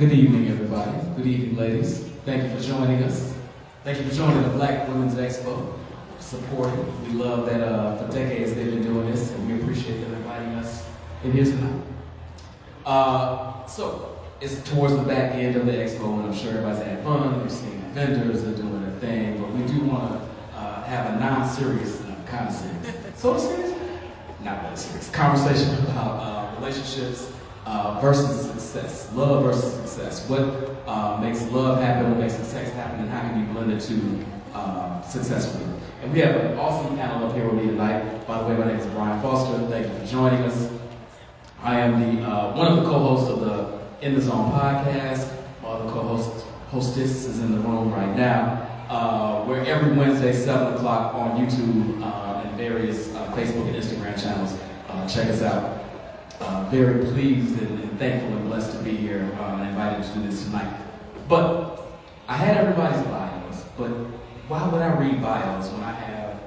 Good evening, everybody. Good evening, ladies. Thank you for joining us. Thank you for joining the Black Women's Expo. Supporting. We love that for decades they've been doing this, and we appreciate them inviting us in here tonight. So, it's towards the back end of the expo, and I'm sure everybody's had fun. They're seeing vendors, they're doing their thing, but we do want to have a non-serious kind of serious. So serious? Not really serious. Conversation about relationships versus success. Love versus success. What makes love happen, what makes success happen, and how can you blend it to successfully. And we have an awesome panel up here with me tonight. By the way, my name is Brian Foster. Thank you for joining us. I am the one of the co-hosts of the In the Zone podcast. One of the hostess is in the room right now. We're every Wednesday, 7 o'clock on YouTube and various Facebook and Instagram channels. Check us out. Very pleased and thankful and blessed to be here and invited to do this tonight. But I had everybody's bios, but why would I read bios when I have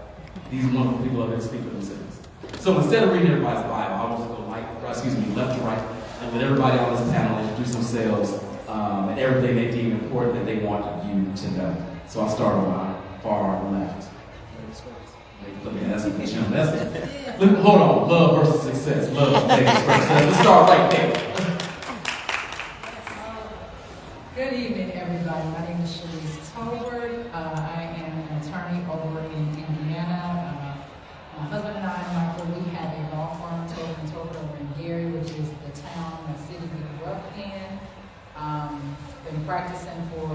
these wonderful people up here to speak for themselves? So instead of reading everybody's bio, I will just go left to right, and let everybody on this panel introduce themselves and everything they deem important that they want you to know. So I'll start on my far left. Look at that's a good jump. Hold on. Love versus success. Love. Let's start right there. Good evening, everybody. My name is Shelice Tolbert. I am an attorney over in Indiana. My husband and I, Michael, we have a law firm, Tolbert over in Gary, which is the town, the city we grew up in. Been practicing for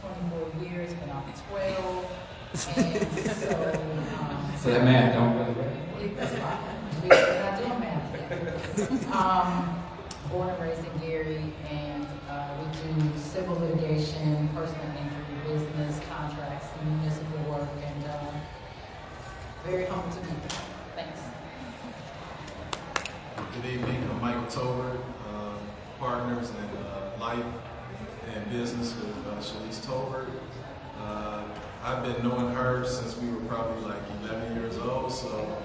24 years, but I'm 12. And so that math don't really work. That's fine. We're not doing math yet. Born and raised in Gary, and we do civil litigation, personal injury, business, contracts, municipal work, and very humble to be here. Thanks. Good evening. I'm Michael Tolbert, partners in life and business with Shelice Tolbert. I've been knowing her since we were probably like 11 years old, so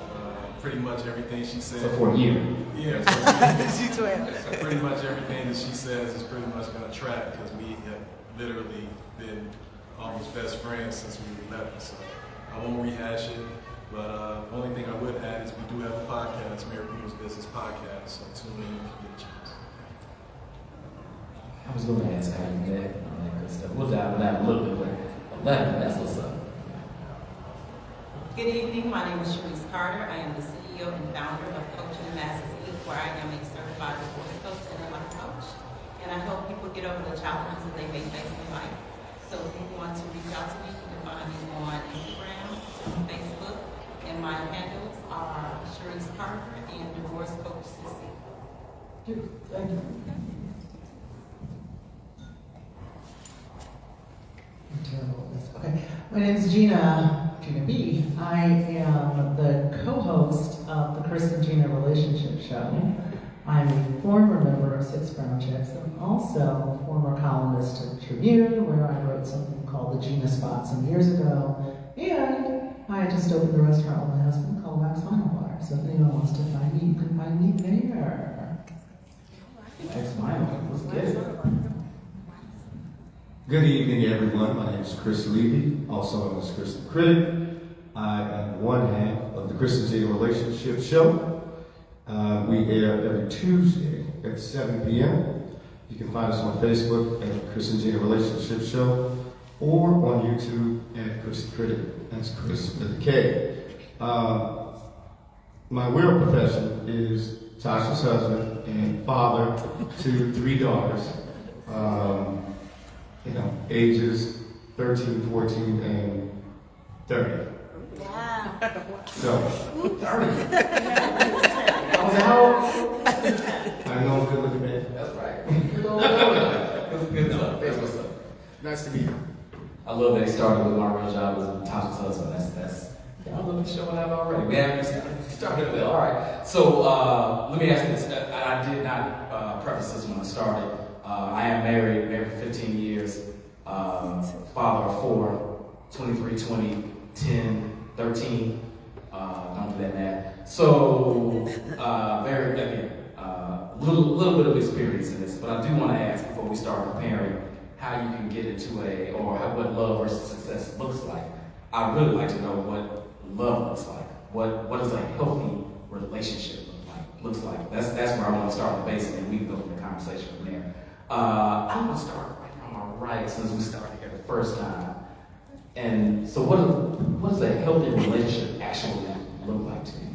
pretty much everything she said. So for a year. Yeah. So pretty much everything that she says is pretty much going to track because we have literally been almost best friends since we were 11. So I won't rehash it, but the only thing I would add is we do have a podcast, Married People's Business Podcast, so tune in if you get a chance. I was going to ask how you met and all that good stuff. We'll dive into that a little bit, but 11, that's what's up. Good evening, my name is Shelice Carter. I am the CEO and founder of Coaching Masters Inc., where I am a certified divorce coach and a life coach. And I help people get over the challenges that they may face in life. So if you want to reach out to me, you can find me on Instagram, Facebook, and my handles are Shelice Carter and Divorce Coach Sissy. Thank you. Okay, my name is Gina B. I am the co-host of the Chris and Gina Relationship Show. I'm a former member of Six Brown Chicks and also a former columnist of Tribune, where I wrote something called the Gina Spot some years ago. And I just opened a restaurant with my husband called Wax Vinyl Bar. So if anyone wants to find me, you can find me there. Wax Vinyl, let's get it. Good evening, everyone. My name is Chris Levy, also known as Chris the Critic. I am one half of the Chris and Gina Relationship Show. We air every Tuesday at 7 p.m. You can find us on Facebook at Chris and Gina Relationship Show or on YouTube at Chris the Critic. That's Chris with a K. My real profession is Tasha's husband and father to 3 daughters. Ages 13, 14, and 30. Wow. So, 30. I was how old? I know I'm good looking man. That's right. That's good stuff. That's what's up. Nice to meet you. I love that he started with my real job as Tasha's husband. That's y'all love me showing up already. We haven't started well. All right. So let me ask you this. I did not preface this when I started. I am married for 15 years, father of 4, 23, 20, 10, 13. Don't do that math. So, very, again, a little little bit of experience in this, but I do want to ask before we start preparing how you can get into what love versus success looks like. I'd really like to know what love looks like. What does a healthy relationship looks like? That's where I want to start the basic, and we can go from the conversation from there. I want to start right on my right since we started here the first time. And so what does a healthy relationship actually look like to you?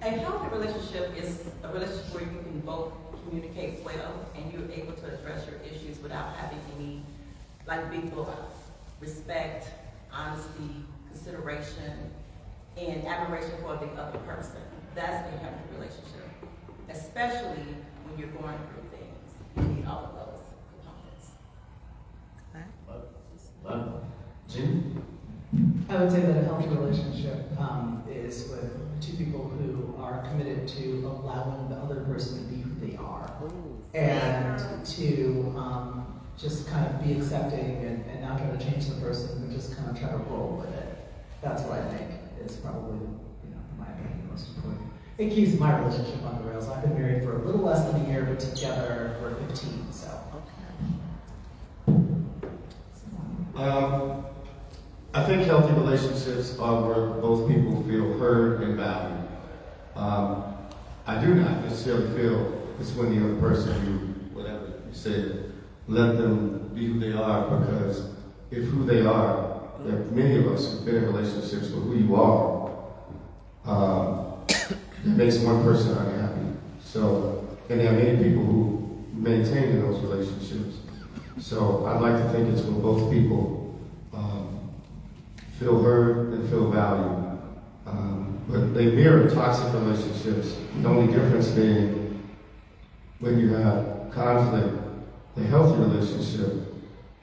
A healthy relationship is a relationship where you can both communicate well and you're able to address your issues without having any big blowout. Respect, honesty, consideration, and admiration for the other person. That's a healthy relationship, especially when you're going through things. You need all of those components. Love. Jim? I would say that a healthy relationship is with two people who are committed to allowing the other person to be who they are, and to just kind of be accepting and not try to change the person, but just kind of try to roll with it. That's what I think is probably, in my opinion, most important. It keeps my relationship on the rails. I've been married for a little less than a year, but together for 15. So. I think healthy relationships are where both people feel heard and valued. I do not necessarily feel it's when the other person, whatever you said, let them be who they are, because if who they are, there are many of us who've been in relationships with who you are, it makes one person unhappy. So, and there are many people who maintain in those relationships. So I'd like to think it's when both people feel heard and feel valued. But they mirror toxic relationships. The only difference being when you have conflict, a healthy relationship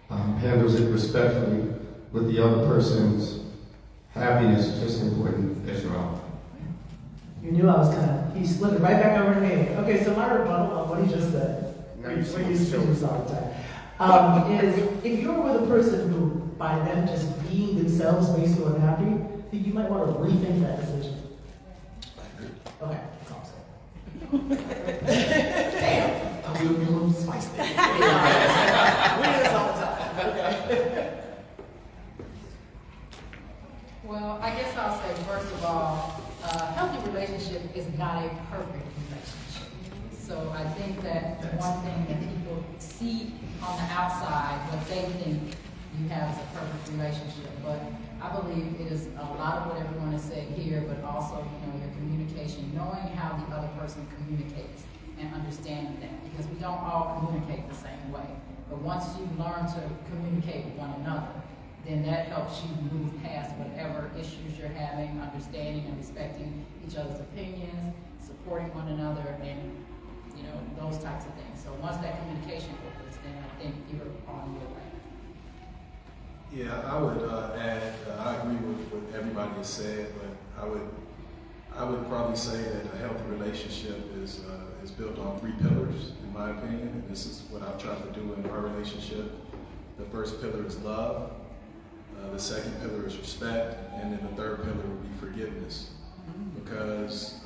handles it respectfully, with the other person's happiness just as important as your own. You knew I was he slid it right back over to me. Okay, so my rebuttal on what he just said, Now you see what you what's say showing. this all the time, is if you're with a person who, by them just being themselves, makes you unhappy, then you might want to rethink that decision. Okay, that's all I'm saying. Damn, I'll be a little spicy. We do this all the time. Okay. Well, I guess I'll say, first of all, a healthy relationship is not a perfect relationship. So I think that one thing that people see on the outside, what they think you have is a perfect relationship. But I believe it is a lot of what everyone has said here, but also, your communication, knowing how the other person communicates and understanding that, because we don't all communicate the same way. But once you learn to communicate with one another, then that helps you move past whatever issues you're having, understanding and respecting each other's opinions, supporting one another, and those types of things. So once that communication opens, then I think you're on your way. Yeah, I would add, I agree with what everybody has said, but I would probably say that a healthy relationship is built on 3 pillars, in my opinion, and this is what I've tried to do in our relationship. The first pillar is love, the second pillar is respect, and then the third pillar would be forgiveness. Because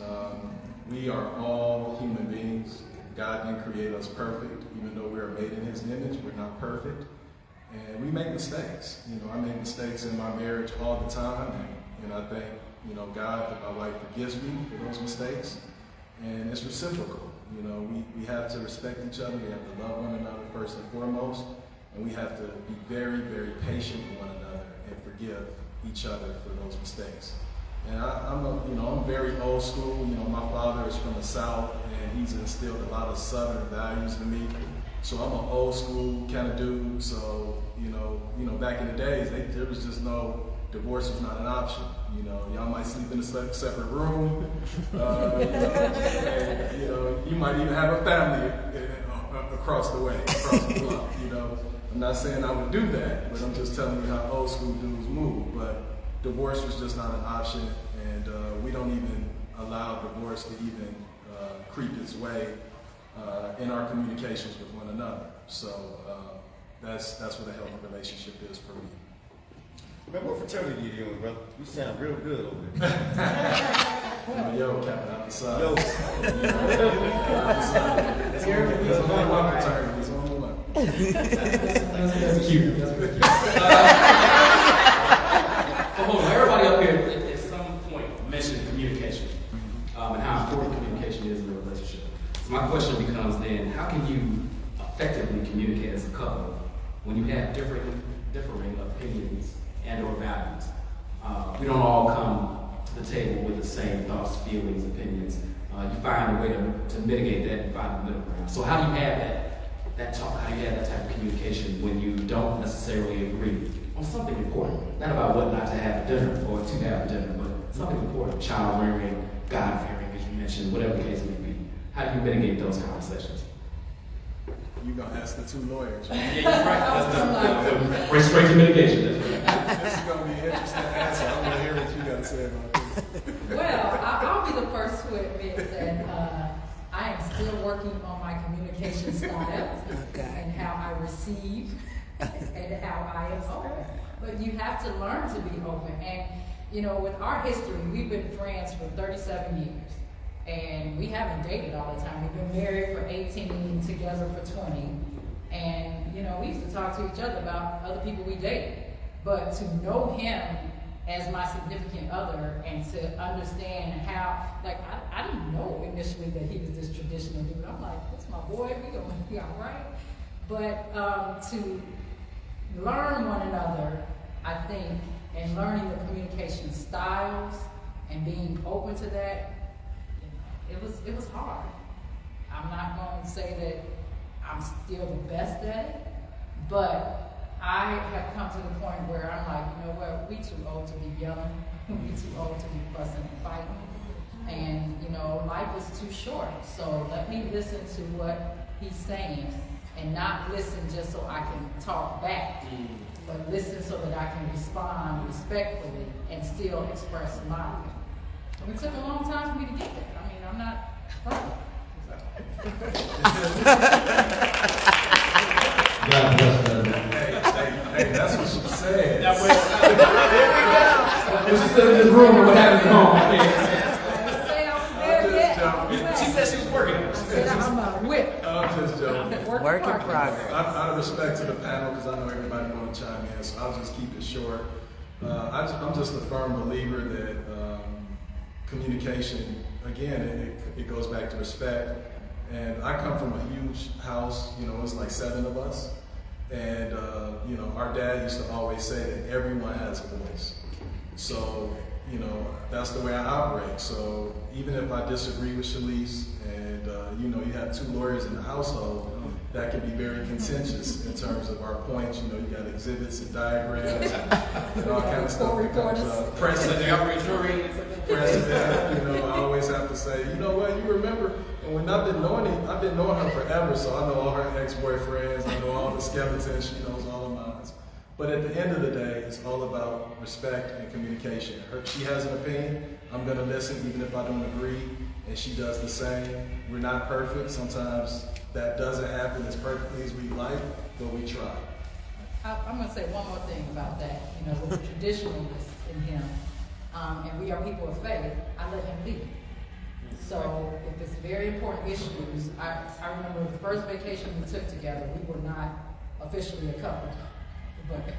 we are all human beings. God didn't create us perfect, even though we are made in His image, we're not perfect. And we make mistakes. I make mistakes in my marriage all the time, and I thank God that my wife forgives me for those mistakes, and it's reciprocal. We have to respect each other. We have to love one another first and foremost, and we have to be very, very patient with one another and forgive each other for those mistakes. And I'm very old school. My father is from the South, and he's instilled a lot of Southern values in me. So I'm an old school kind of dude. So back in the days, there was just no divorce was not an option. Y'all might sleep in a separate room. You might even have a family across the way, across the block. I'm not saying I would do that, but I'm just telling you how old school dudes move. But divorce was just not an option, and we don't even allow divorce to even creep its way in our communications with one another. So that's what a healthy relationship is for me. Man, what fraternity you in, brother? You sound real good over there. Yo, Captain, out the side. Yo. Out the side. There's only one fraternity. There's only one. That's cute. So hold on, everybody up here at some point mentioned communication and how important communication is in a relationship. So my question becomes then, how can you effectively communicate as a couple when you have differing opinions and or values? We don't all come to the table with the same thoughts, feelings, opinions. You find a way to mitigate that and find the middle ground. So how do you have that talk? How do you have that type of communication when you don't necessarily agree on something important? Not about what not to have at dinner or to have at dinner, but something important. Child rearing, God fearing, as you mentioned, whatever the case may be. How do you mitigate those conversations? You're going to ask the two lawyers, right? Yeah, you're right. That's straight to mitigation. That's right. This is going to be an interesting answer. I want to hear what you got to say about this. Well, I'll be the first to admit that I am still working on my communication style and how I receive and how I am open. But you have to learn to be open. And, you know, with our history, we've been friends for 37 years. And we haven't dated all the time. We've been married for 18, together for 20. And, you know, we used to talk to each other about other people we dated. But to know him as my significant other and to understand how, like, I didn't know initially that he was this traditional dude. I'm like, that's my boy, we gonna be all right. But to learn one another, I think, and learning the communication styles and being open to that, it was hard. I'm not going to say that I'm still the best at it, but I have come to the point where I'm like, you know what, we too old to be yelling, we too old to be fussing and fighting, and you know, life is too short, so let me listen to what he's saying and not listen just so I can talk back, but listen so that I can respond respectfully and still express mine. And it took a long time for me to get there. I mean, I'm not perfect. God bless her. Hey, that's what she said. When she said in this room or what happened at home, I can't. I didn't say I was there yet. She said she was working. I said I'm a whip. I'm just joking. Work in progress. Out of respect to the panel, because I know everybody want to chime in, so I'll just keep it short. I'm just a firm believer that communication, again, it goes back to respect. And I come from a huge house, you know, it's like 7 of us. And, you know, our dad used to always say that everyone has a voice. So, you know, that's the way I operate. So even if I disagree with Shelice and, you know, you have 2 lawyers in the household, that can be very contentious in terms of our points. You know, you got exhibits and diagrams and all kind of stuff that comes up. Precedent, you know, I always have to say, you know what, you remember, and when I've been knowing her forever, so I know all her ex-boyfriends, I know all the skeletons, she knows all of mine. But at the end of the day, it's all about respect and communication. She has an opinion, I'm gonna listen even if I don't agree, and she does the same. We're not perfect, sometimes that doesn't happen as perfectly as we like, but we try. I'm going to say one more thing about that. You know, with the traditionalist in him, and we are people of faith, I let him lead. So if it's very important issues, I remember the first vacation we took together, we were not officially a couple, but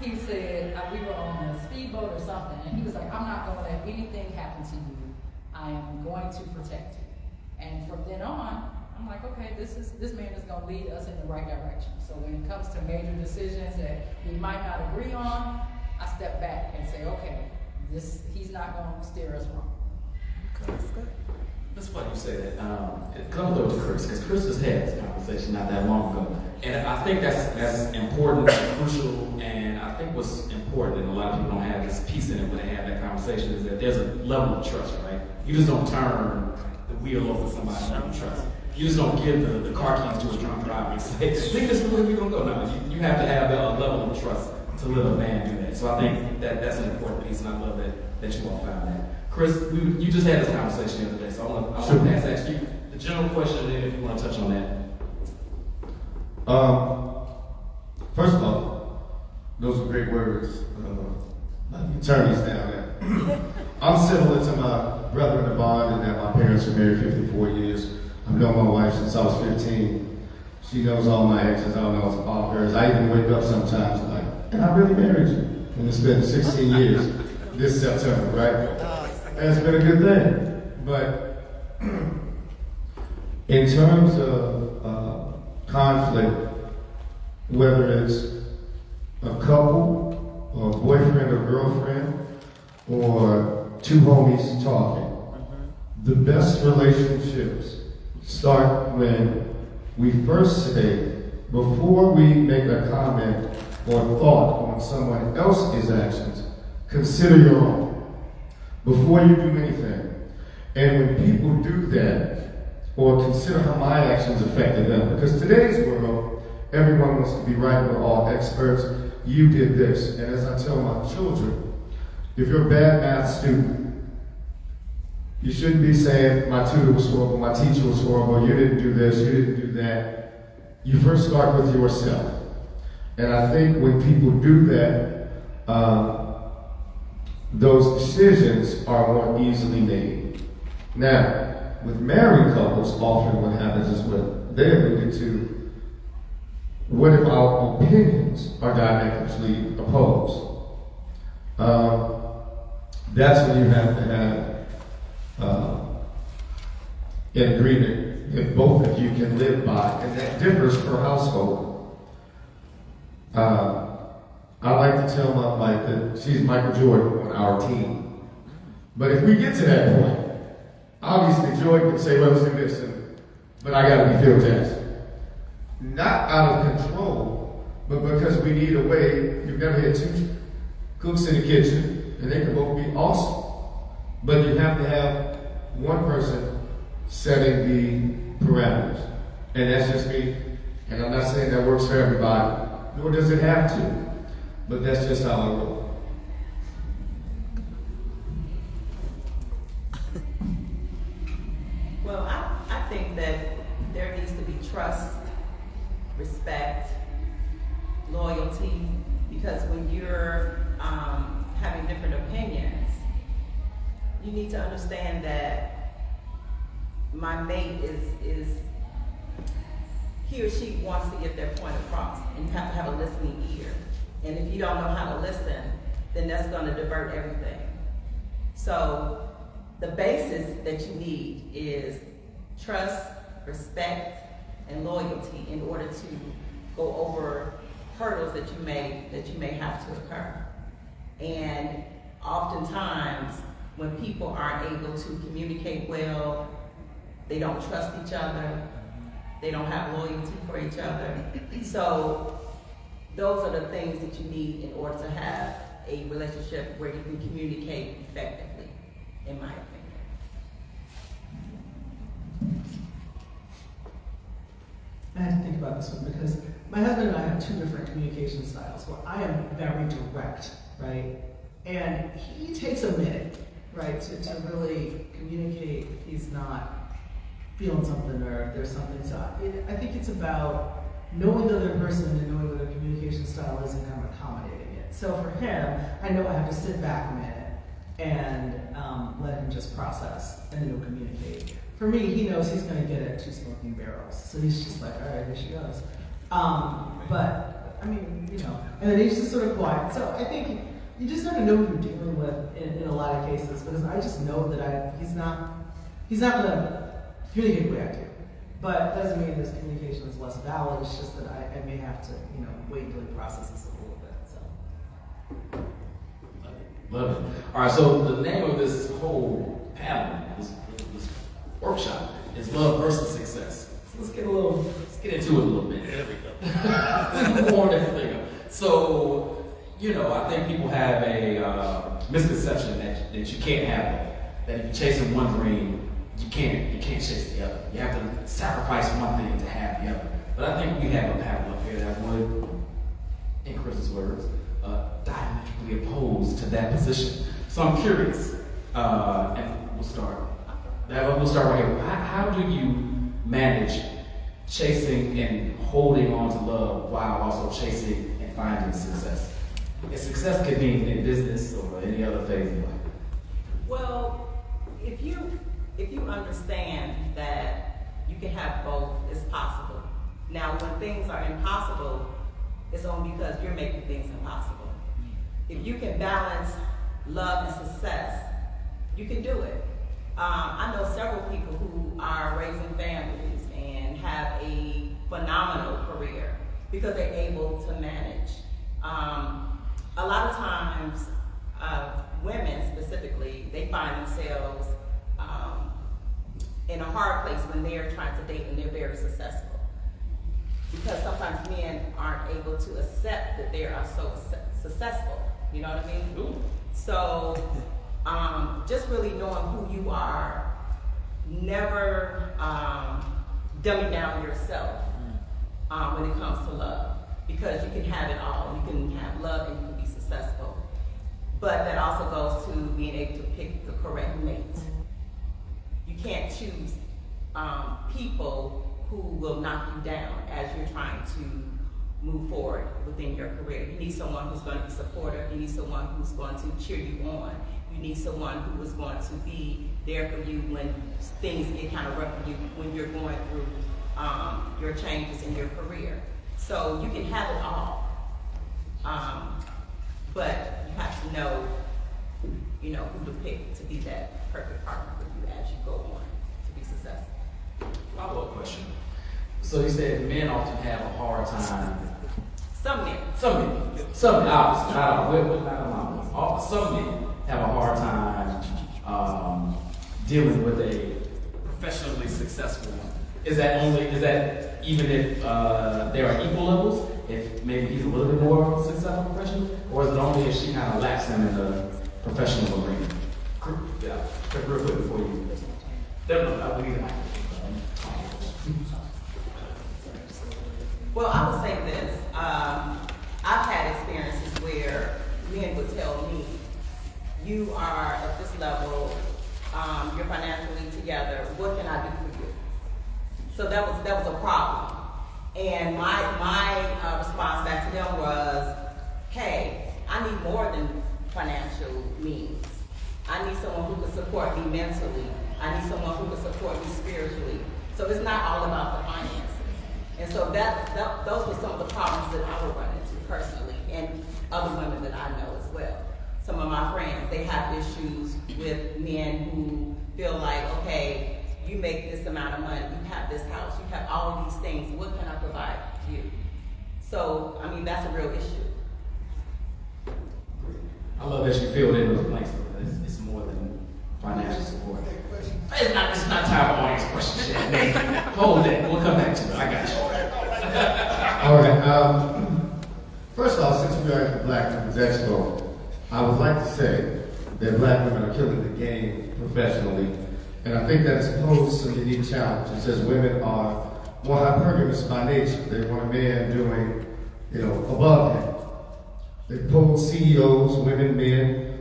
he said, we were on a speedboat or something, and he was like, I'm not going to let anything happen to you. I am going to protect you. And from then on, I'm like, okay, this man is going to lead us in the right direction. So when it comes to major decisions that we might not agree on, I step back and say, okay, he's not going to steer us wrong. That's good. It's funny you say that. It comes over to Chris, because Chris just had this conversation not that long ago. And I think that's important and crucial, and I think what's important, and a lot of people don't have this piece in it when they have that conversation, is that there's a level of trust, right? You just don't turn the wheel over somebody you don't trust. You just don't give the car keys to a drunk driver and say, think this is where we're going to go. No, you have to have a level of trust to let a man do that. So I think that's an important piece, and I love that you all found that. Chris, you just had this conversation the other day, so I want to ask you the general question, and then if you want to touch on that. First of all, Those are great words. The attorneys down there. I'm similar to my brother in the bond in that my parents were married 54 years. I've known my wife since I was 15. She knows all my exes. I don't know all hers. I even wake up sometimes like, and I really married you. And it's been 16 years this September, right? And it's been a good thing. But in terms of conflict, whether it's a couple, or a boyfriend or girlfriend, or two homies talking, the best relationships start when we first say, before we make a comment or thought on someone else's actions, consider your own before you do anything. And when people do that, or consider how my actions affected them, because today's world, everyone wants to be right, we're all experts, you did this. And as I tell my children, if you're a bad math student, you shouldn't be saying, my tutor was horrible, my teacher was horrible, you didn't do this, you didn't do that. You first start with yourself. And I think when people do that, those decisions are more easily made. Now, with married couples, often what happens is what they alluded to, what if our opinions are diametrically opposed? That's when you have to have an agreement that both of you can live by, and that differs per household. I like to tell my wife that she's Michael Jordan on our team. But if we get to that point, obviously Jordan can say, well, let's do this, but I gotta be Phil Jackson. Not out of control, but because we need a way. You've never had two cooks in the kitchen, and they can both be awesome. But you have to have one person setting the parameters. And that's just me. And I'm not saying that works for everybody, nor does it have to. But that's just how I roll. Well, I think that there needs to be trust, respect, loyalty, because when you're having different opinions, you need to understand that my mate is he or she wants to get their point across, and you have to have a listening ear. And if you don't know how to listen, then that's going to divert everything. So the basis that you need is trust, respect, and loyalty in order to go over hurdles that you may have to occur. And oftentimes, when people aren't able to communicate well, they don't trust each other, they don't have loyalty for each other. So those are the things that you need in order to have a relationship where you can communicate effectively, in my opinion. I had to think about this one because my husband and I have two different communication styles where I am very direct, right? And he takes a minute, right, to really communicate if he's not feeling something or if there's something. So I think it's about knowing the other person and knowing what their communication style is and kind of accommodating it. So for him, I know I have to sit back a minute and let him just process, and then he'll communicate. For me, he knows he's going to get at two smoking barrels, so he's just like, all right, here she goes. But I mean, you know, and then he's just sort of quiet. So I think you just have to know who you're dealing with in a lot of cases, because I just know that he's not going to communicate the way I do. But it doesn't mean this communication is less valid. It's just that I may have to, you know, wait until he processes it a little bit. So. Love it. All right, so the name of this whole panel, this workshop, is love versus success. So let's get into it a little bit. There we go. Warm everything up. So, you know, I think people have a misconception that you can't have that. That if you're chasing one dream, you can't chase the other. You have to sacrifice one thing to have the other. But I think we have a panel up here that would, in Chris's words, diametrically opposed to that position. So I'm curious, and we'll start right here. How do you manage chasing and holding on to love while also chasing and finding success? Is success could mean in business or any other phase of life? Well, if you understand that you can have both, it's possible. Now, when things are impossible, it's only because you're making things impossible. If you can balance love and success, you can do it. I know several people who are raising families and have a phenomenal career because they're able to manage. A lot of times, women specifically, they find themselves in a hard place when they're trying to date and they're very successful. Because sometimes men aren't able to accept that they are so successful. You know what I mean? Ooh. So, just really knowing who you are, never dumbing down yourself when it comes to love. Because you can have it all. You can have love and you can be successful. But that also goes to being able to pick the correct mate. You can't choose people who will knock you down as you're trying to move forward within your career. You need someone who's going to be supportive. You need someone who's going to cheer you on. You need someone who is going to be there for you when things get kind of rough for you, when you're going through your changes in your career. So you can have it all, but you have to know, who to pick to be that perfect partner for you as you go on to be successful. Follow-up question. So you said men often have a hard time. Some men. Some men, obviously, some men have a hard time dealing with a professionally successful woman. Is that even if there are equal levels? If maybe he's a little bit more successful professionally, or is it only if she kind of lacks him in the professional arena? Yeah, real quick before you. No, we need a microphone. Well, I would say this. I've had experiences where men would tell me, you are at this level, you're financially together, what can I do for you? So that was a problem. And my response back to them was, hey, I need more than financial means. I need someone who can support me mentally. I need someone who can support me spiritually. So it's not all about the finances. And so those were some of the problems that I would run into personally, and other women that I know as well. Some of my friends, they have issues with men who feel like, okay, you make this amount of money, you have this house, you have all of these things, what can I provide you? So, I mean, that's a real issue. I love that you filled in those blanks. It's more than financial support. It's not time for audience questions. Hold that. We'll come back to it. I got you. All right. First off, since we are at the Black Women's Expo, I would like to say that Black women are killing the game professionally. And I think that has posed some unique challenges as women are more hypergamous by nature. They want a man doing, above them. They pull CEOs, women, men,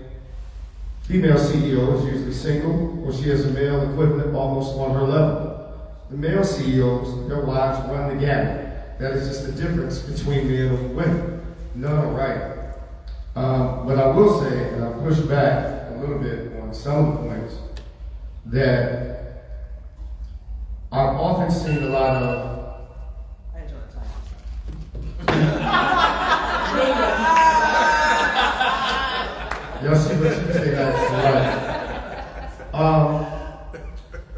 female CEOs, usually single, or she has a male equivalent almost on her level. The male CEOs, their wives run the gamut. That is just the difference between men and women. None are right. But I will say, and I'll push back a little bit on some points, that I've often seen a lot of. I enjoy the time. Y'all see what you say, that's right.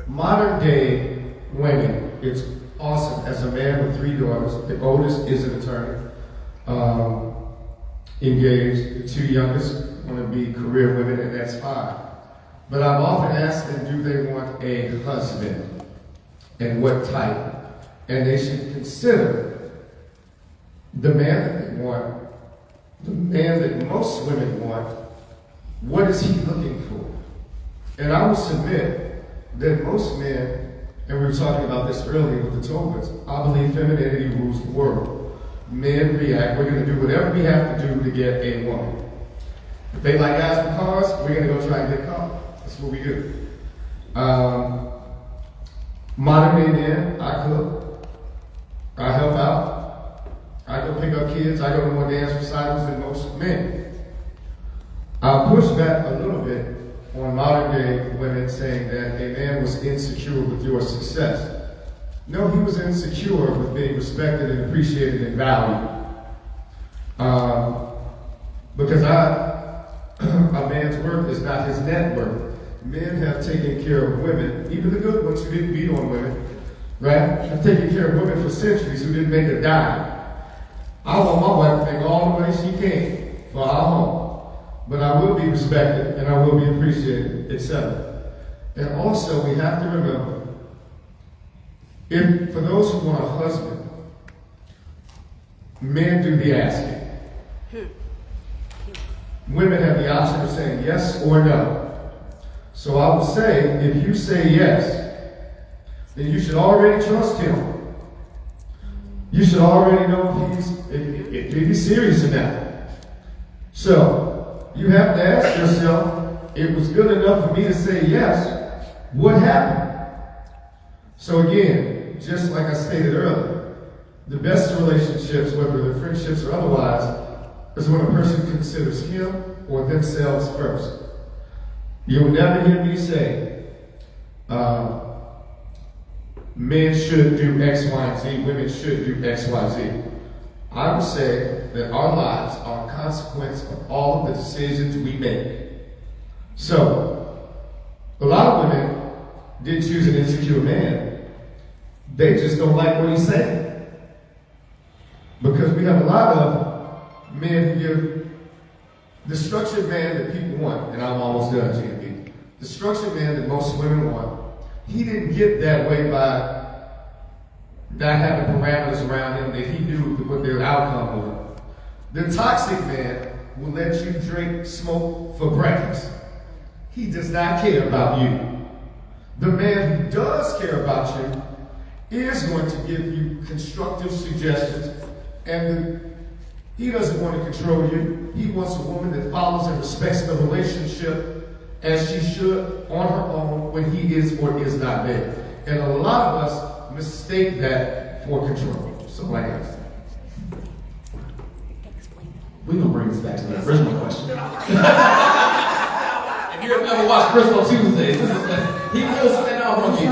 Modern day women, it's awesome. As a man with 3 daughters, the oldest is an attorney, engaged. The 2 youngest want to be career women, and that's fine. But I've often asked them, do they want a husband? And what type? And they should consider the man that they want, the man that most women want. What is he looking for? And I will submit that most men, and we were talking about this earlier with the Tolberts, I believe femininity rules the world. Men react. We're going to do whatever we have to do to get a woman. If they like guys with cars, we're going to go try and get cars. That's what we do. Modern day men, I cook, I help out, I go pick up kids. I go to more dance recitals than most men. I'll push back a little bit on modern day women saying that a man was insecure with your success. No, he was insecure with being respected and appreciated and valued. Because a man's worth is not his net worth. Men have taken care of women, even the good ones who didn't beat on women, right? Have taken care of women for centuries who didn't make a dime. I want my wife to make all the money she can for our home. But I will be respected and I will be appreciated, etc. And also we have to remember, if for those who want a husband, men do the asking. Women have the option of saying yes or no. So I would say, if you say yes, then you should already trust him. You should already know if he's serious in that. So you have to ask yourself, it was good enough for me to say yes, what happened? So again, just like I stated earlier, the best relationships, whether they're friendships or otherwise, is when a person considers him or themselves first. You'll never hear me say, men should do X, Y, and Z, women should do X, Y, Z. I would say that our lives are a consequence of all of the decisions we make. So, a lot of women didn't choose an insecure man. They just don't like what he's saying. Because we have a lot of men who give the structured man that people want, and I'm almost done, GMB. The structured man that most women want, he didn't get that way by not having parameters around him that he knew what their outcome was. The toxic man will let you drink smoke for breakfast. He does not care about you. The man who does care about you is going to give you constructive suggestions, and he doesn't want to control you. He wants a woman that follows and respects the relationship as she should on her own when he is or is not there. And a lot of us mistake that for control. So like I said. We're going to bring this back to the original question. If you ever watched Chris on Tuesdays, he will stand out on you.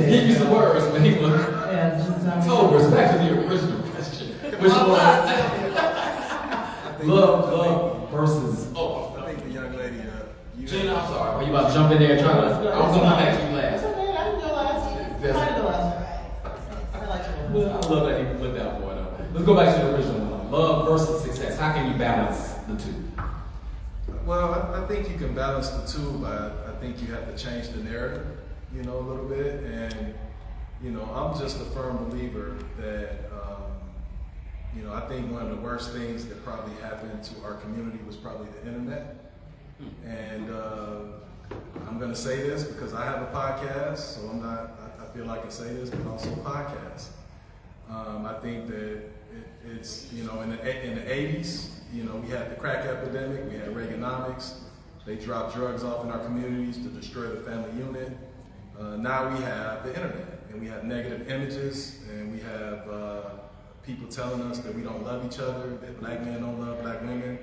He used the words, but he was. Tolbert, back to the original question. Which was love versus. I think the young lady, Gina, I'm sorry. Were you about to jump in there and try to? I was going to come back to you last. It's okay, I didn't go last. Yes. I didn't go last. I like you. Well, I love that he put that for it up. Let's go back to the original one. Love versus success. How can you balance the two? well, I think you can balance the two, but I think you have to change the narrative, a little bit. And, I'm just a firm believer that, I think one of the worst things that probably happened to our community was probably the internet. And I'm going to say this because I have a podcast, so I feel like I say this, but also a podcast. I think that it's, in the 80s, we had the crack epidemic, we had Reaganomics. They dropped drugs off in our communities to destroy the family unit. Now we have the internet, and we have negative images, and we have people telling us that we don't love each other, that black men don't love black women.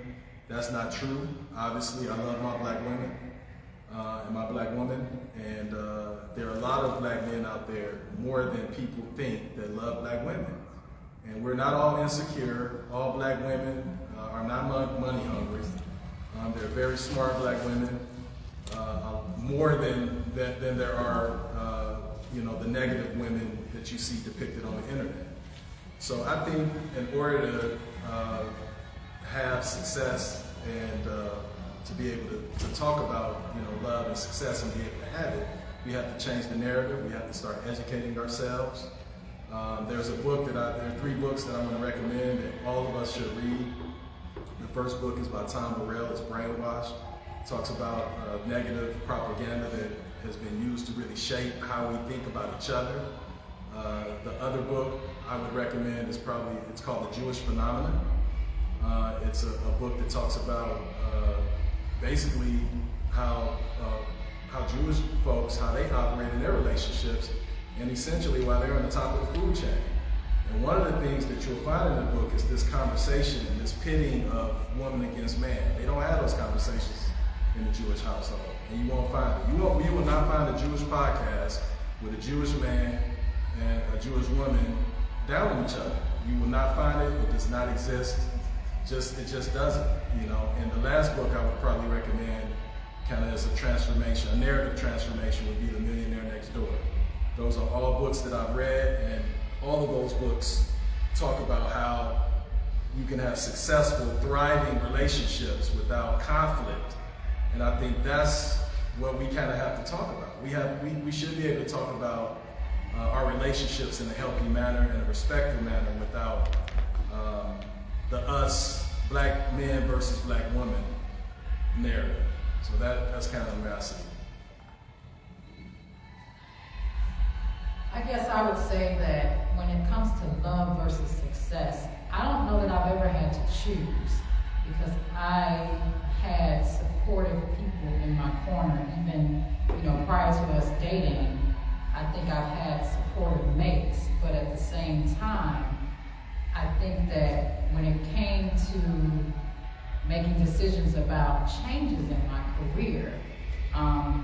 That's not true. Obviously, I love my black women and my black woman, and there are a lot of black men out there, more than people think, that love black women. And we're not all insecure. All black women are not money hungry. They're very smart black women, more than there are, the negative women that you see depicted on the internet. So I think in order to have success and to be able to talk about love and success and be able to have it, we have to change the narrative. We have to start educating ourselves. There's a book there are 3 books that I'm going to recommend that all of us should read. The first book is by Tom Burrell. It's Brainwashed. It talks about negative propaganda that has been used to really shape how we think about each other. The other book I would recommend it's called The Jewish Phenomenon. It's a book that talks about basically how Jewish folks, how they operate in their relationships, and essentially why they're on the top of the food chain. And one of the things that you'll find in the book is this conversation, this pitting of woman against man. They don't have those conversations in the Jewish household, and you won't find it. You will not find a Jewish podcast with a Jewish man and a Jewish woman down on each other. You will not find it. It does not exist. It just doesn't. You know. And the last book I would probably recommend, kind of as a transformation, a narrative transformation, would be The Millionaire Next Door. Those are all books that I've read, and all of those books talk about how you can have successful, thriving relationships without conflict. And I think that's what we kind of have to talk about. We should be able to talk about our relationships in a healthy manner, in a respectful manner, without the us, black men versus black women narrative. So that's kind of the way I see it. I guess I would say that when it comes to love versus success, I don't know that I've ever had to choose, because I had supportive people in my corner, even prior to us dating. I think I've had supportive mates, but at the same time, I think that when it came to making decisions about changes in my career,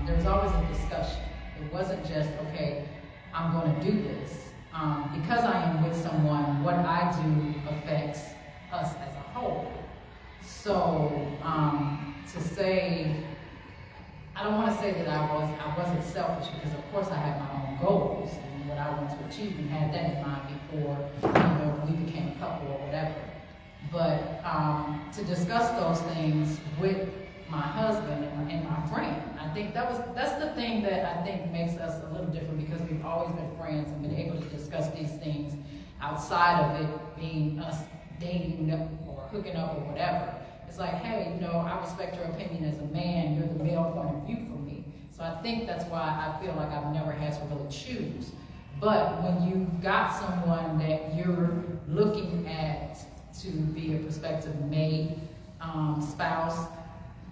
there was always a discussion. It wasn't just, okay, I'm going to do this. Because I am with someone, what I do affects us as a whole. So to say, I don't want to say that I wasn't selfish, because of course I had my own goals and what I want to achieve, and had that in mind before we became a couple or whatever. But to discuss those things with my husband and my friend, I think that's the thing that I think makes us a little different, because we've always been friends and been able to discuss these things outside of it being us dating or hooking up or whatever. It's like, hey, I respect your opinion as a man. You're the male point of view for me. So I think that's why I feel like I've never had to really choose. But when you've got someone that you're looking at to be a prospective mate, spouse,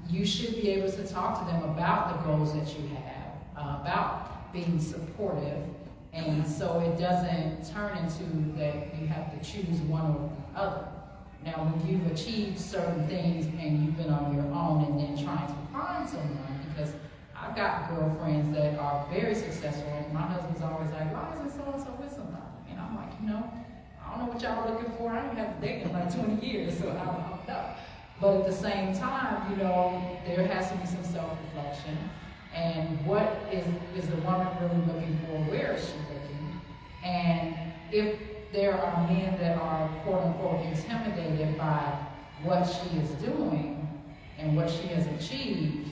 you should be able to talk to them about the goals that you have, about being supportive. And so it doesn't turn into that you have to choose one or the other. Now, when you've achieved certain things and you've been on your own and then trying to find someone, because I've got girlfriends that are very successful, and my husband's always like, why isn't so-and-so with somebody? And I'm like, I don't know what y'all are looking for. I ain't have to date in like 20 years, so I don't know. But at the same time, there has to be some self-reflection. And what is the woman really looking for? Where is she looking? And if there are men that are, quote-unquote, intimidated by what she is doing and what she has achieved,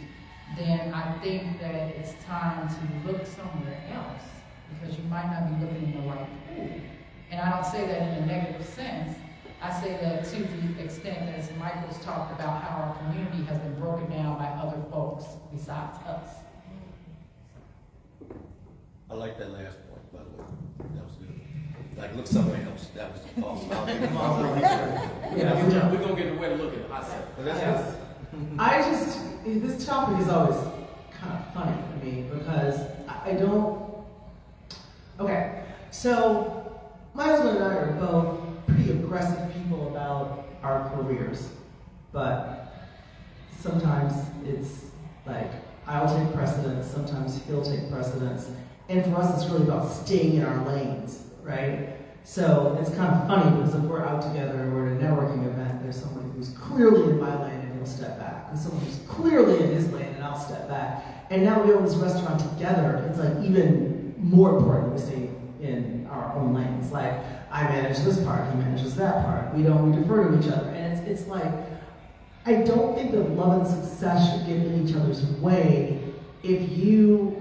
then I think that it's time to look somewhere else, because you might not be looking in the right pool. And I don't say that in a negative sense. I say that to the extent that, as Michael's talked about, how our community has been broken down by other folks besides us. I like that last point, by the way. That was good. Like, look somewhere else. That was awesome. We're going to get the way to look at it. I said. But that's good. This topic is always kind of funny for me, because I don't, okay, so my husband and I are both pretty aggressive people about our careers, but sometimes it's like I'll take precedence, sometimes he'll take precedence, and for us it's really about staying in our lanes, right? So it's kind of funny, because if we're out together and we're at a networking event, there's somebody who's clearly in my lane and he'll step back, and someone who's clearly in his lane and I'll step back. And now we own this restaurant together, it's like even more important we stay in our own lanes. Like, I manage this part, he manages that part. We defer to each other. And it's like, I don't think that love and success should get in each other's way if you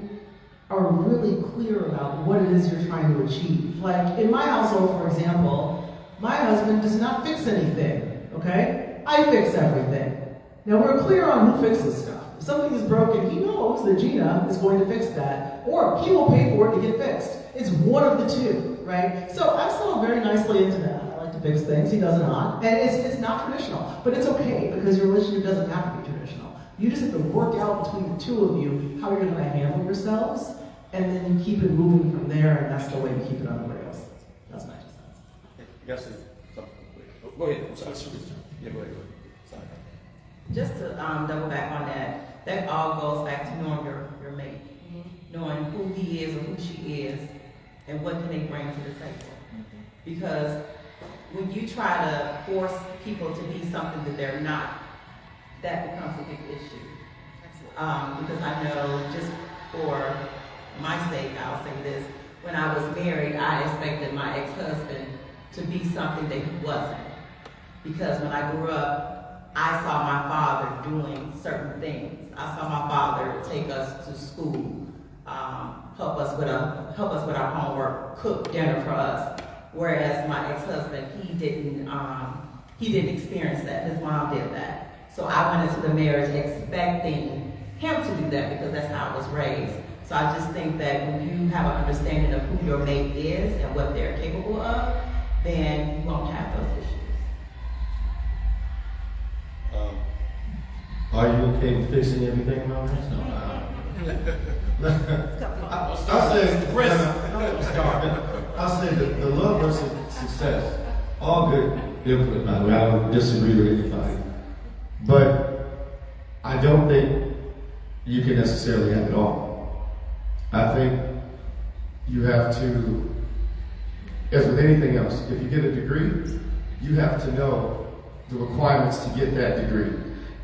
are really clear about what it is you're trying to achieve. Like, in my household, for example, my husband does not fix anything, okay? I fix everything. Now, we're clear on who fixes stuff. If something is broken, he knows that Gina is going to fix that, or he will pay for it to get fixed. It's one of the two, right? So I'm still very nicely into that. I like to fix things, he does not. And it's not traditional, but it's okay, because your relationship doesn't have to be traditional. You just have to work out between the two of you how you're going to handle yourselves, and then you keep it moving from there, and that's the way to keep it on the rails. That's my 2 cents. Yes, something. Go ahead. I'm sorry. Yeah, go ahead. Sorry. Just to double back on that, that all goes back to knowing your mate, knowing who he is or who she is, and what can they bring to the table. Because when you try to force people to be something that they're not, that becomes a big issue. Because I know, just for my sake, I'll say this, when I was married, I expected my ex-husband to be something that he wasn't. Because when I grew up, I saw my father doing certain things. I saw my father take us to school, help us with our homework, cook dinner for us. Whereas my ex-husband, he didn't experience that. His mom did that. So I went into the marriage expecting him to do that because that's how I was raised. So I just think that when you have an understanding of who your mate is and what they're capable of, then you won't have those issues. Are you okay with fixing everything around this? I'll say the love versus success, all good input, by the way. I don't disagree with anybody. But I don't think you can necessarily have it all. I think you have to, as with anything else, if you get a degree, you have to know the requirements to get that degree.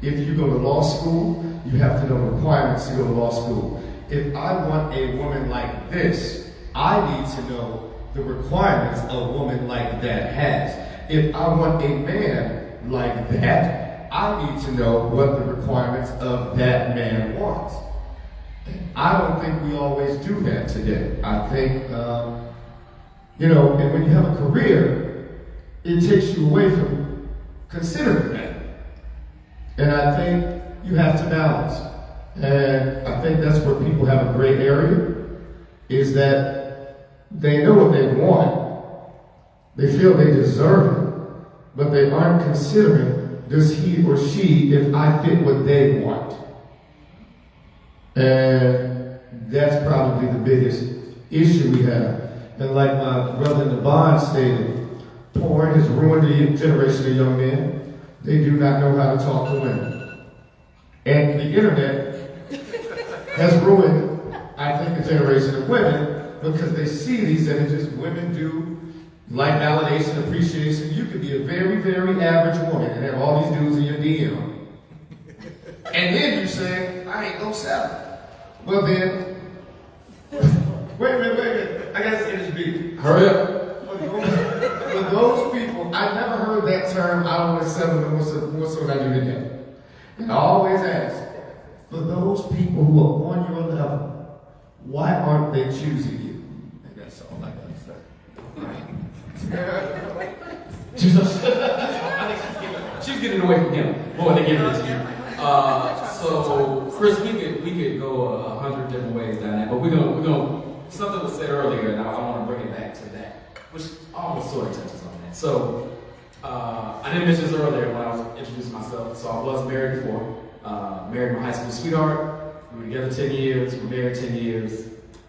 If you go to law school, you have to know the requirements to go to law school. If I want a woman like this, I need to know the requirements a woman like that has. If I want a man like that, I need to know what the requirements of that man wants. I don't think we always do that today. I think, and when you have a career, it takes you away from considering that. And I think you have to balance. And I think that's where people have a gray area, is that they know what they want. They feel they deserve it, but they aren't considering, does he or she, if I fit what they want? And that's probably the biggest issue we have. And like my brother in the bond stated, porn has ruined the generation of young men. They do not know how to talk to women. And the internet has ruined, I think, a generation of women because they see these images. Women do like validation, appreciation. You could be a very, very average woman and have all these dudes in your DM. And then you say, I ain't gonna settle. Well then, wait a minute. I gotta say this beat. Hurry up. For those people, I never heard that term, I don't want to settle, and what's what I do today. And I always ask, for those people who are on your level, why aren't they choosing you? And that's all I gotta say. Jesus. I think she's getting away from him more than giving it to you. So, Chris, we could go 100 different ways down there, but we're gonna something was said earlier, and I want to bring it back to that, which almost sort of touches on that. So, I didn't mention this earlier when I was introducing myself. So I was married before. Married my high school sweetheart. We were together 10 years. We were married 10 years.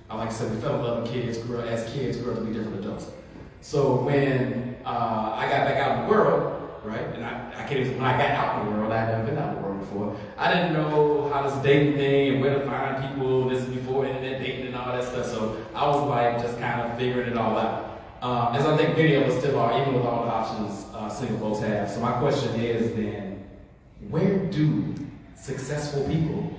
Like I said, we fell in love as kids, grew up to be different adults. So when I got back out in the world, right, and I can't even, when I got out in the world, I had never been out in the world before. I didn't know how this dating thing and where to find people. This is before internet dating and all that stuff. So I was like just kind of figuring it all out. As I think many of us still are, even with all the options single folks have. So my question is then, where do successful people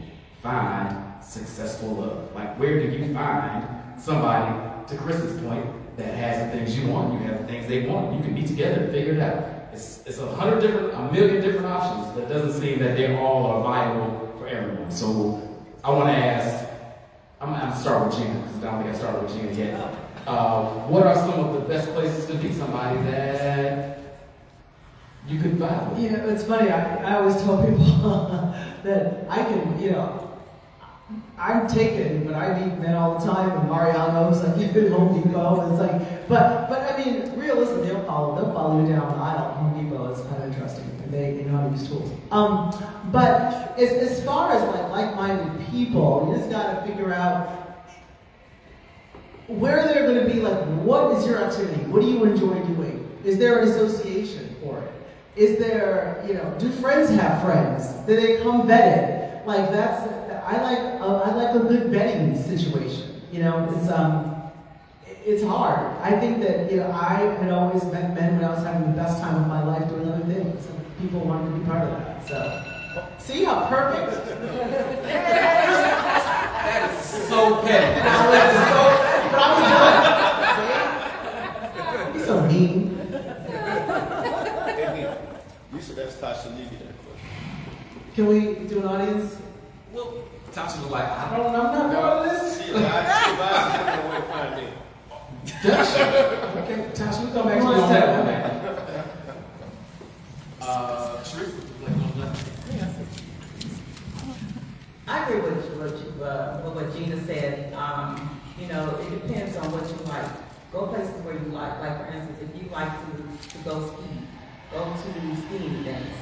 find successful love? Like, where do you find somebody, to Chris's point, that has the things you want, you have the things they want, you can be together and figure it out. It's a million different options that doesn't seem that they all are viable for everyone. So I want to ask, I'm going to start with Gina, because I don't think I started with Gina yet. What are some of the best places to meet somebody that you could vibe with? You know, it's funny, I always tell people that I can, I'm taken, but I meet men all the time, and Mariano's like, you could Home Depot, and it's like, but I mean, realistically, they'll follow you down the aisle. Home Depot is kind of interesting, and they know how to use tools. But as far as like-minded people, you just gotta figure out where they're gonna be, like, what is your activity? What do you enjoy doing? Is there an association for it? Is there, do friends have friends? Do they come vetted? Like I like a good vetting situation. It's hard. I think that, I had always met men when I was having the best time of my life doing other things, and people wanted to be part of that. So, see how perfect? That is so petty. But I was done. See? He's so mean. You should ask Tasha Levy that question. Can we do an audience? Well, Tasha was like, I'm not doing this. She advised me to find me. okay, Tasha, we come back to you on that one. Shelice, would you like to know that? I agree with what Gina said. It depends on what you like. Go places where you like. Like, for instance, if you like to go ski, go to skiing events.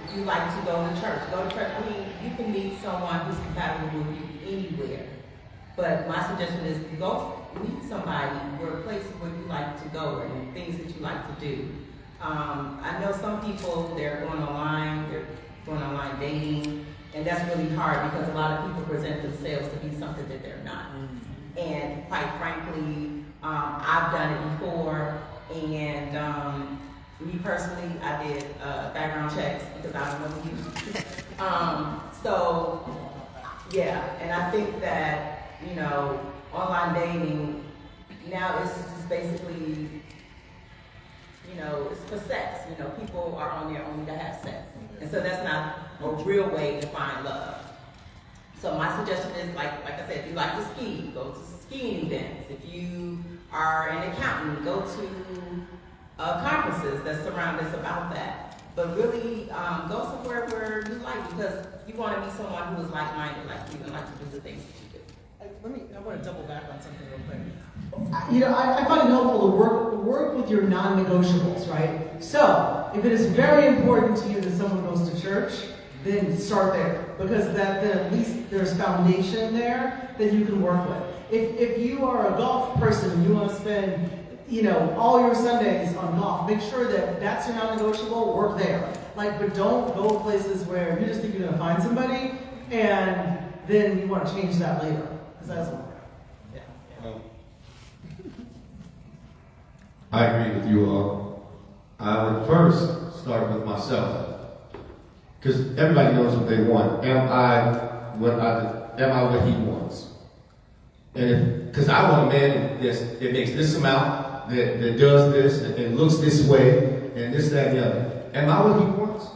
If you like to go to church, go to church. I mean, you can meet someone who's compatible with you anywhere. But my suggestion is go meet somebody where places where you like to go and things that you like to do. I know some people, they're going online dating, and that's really hard because a lot of people present themselves to be something that they're not. And quite frankly, I've done it before, and me personally, I did background checks because I don't know you. And I think that, online dating, now it's just basically, it's for sex. People are on there only to have sex. And so that's not a real way to find love. So my suggestion is, like I said, if you like to ski, go to skiing events. If you are an accountant, go to conferences that surround us about that. But really, go somewhere where you like, because you want to be someone who is like-minded like you and like to do the things that you do. I want to double back on something real quick. I find it helpful to work with your non-negotiables, right? So, if it is very important to you that someone goes to church, then start there, because then at least there's foundation there that you can work with. If you are a golf person and you want to spend, all your Sundays on golf, make sure that that's your non-negotiable. Work there, but don't go places where you just think you're going to find somebody and then you want to change that later. That's I agree with you all. I would first start with myself, because everybody knows what they want. Am I what he wants? And because I want a man that makes this amount, that does this, and looks this way, and this, that, and the other. Am I what he wants?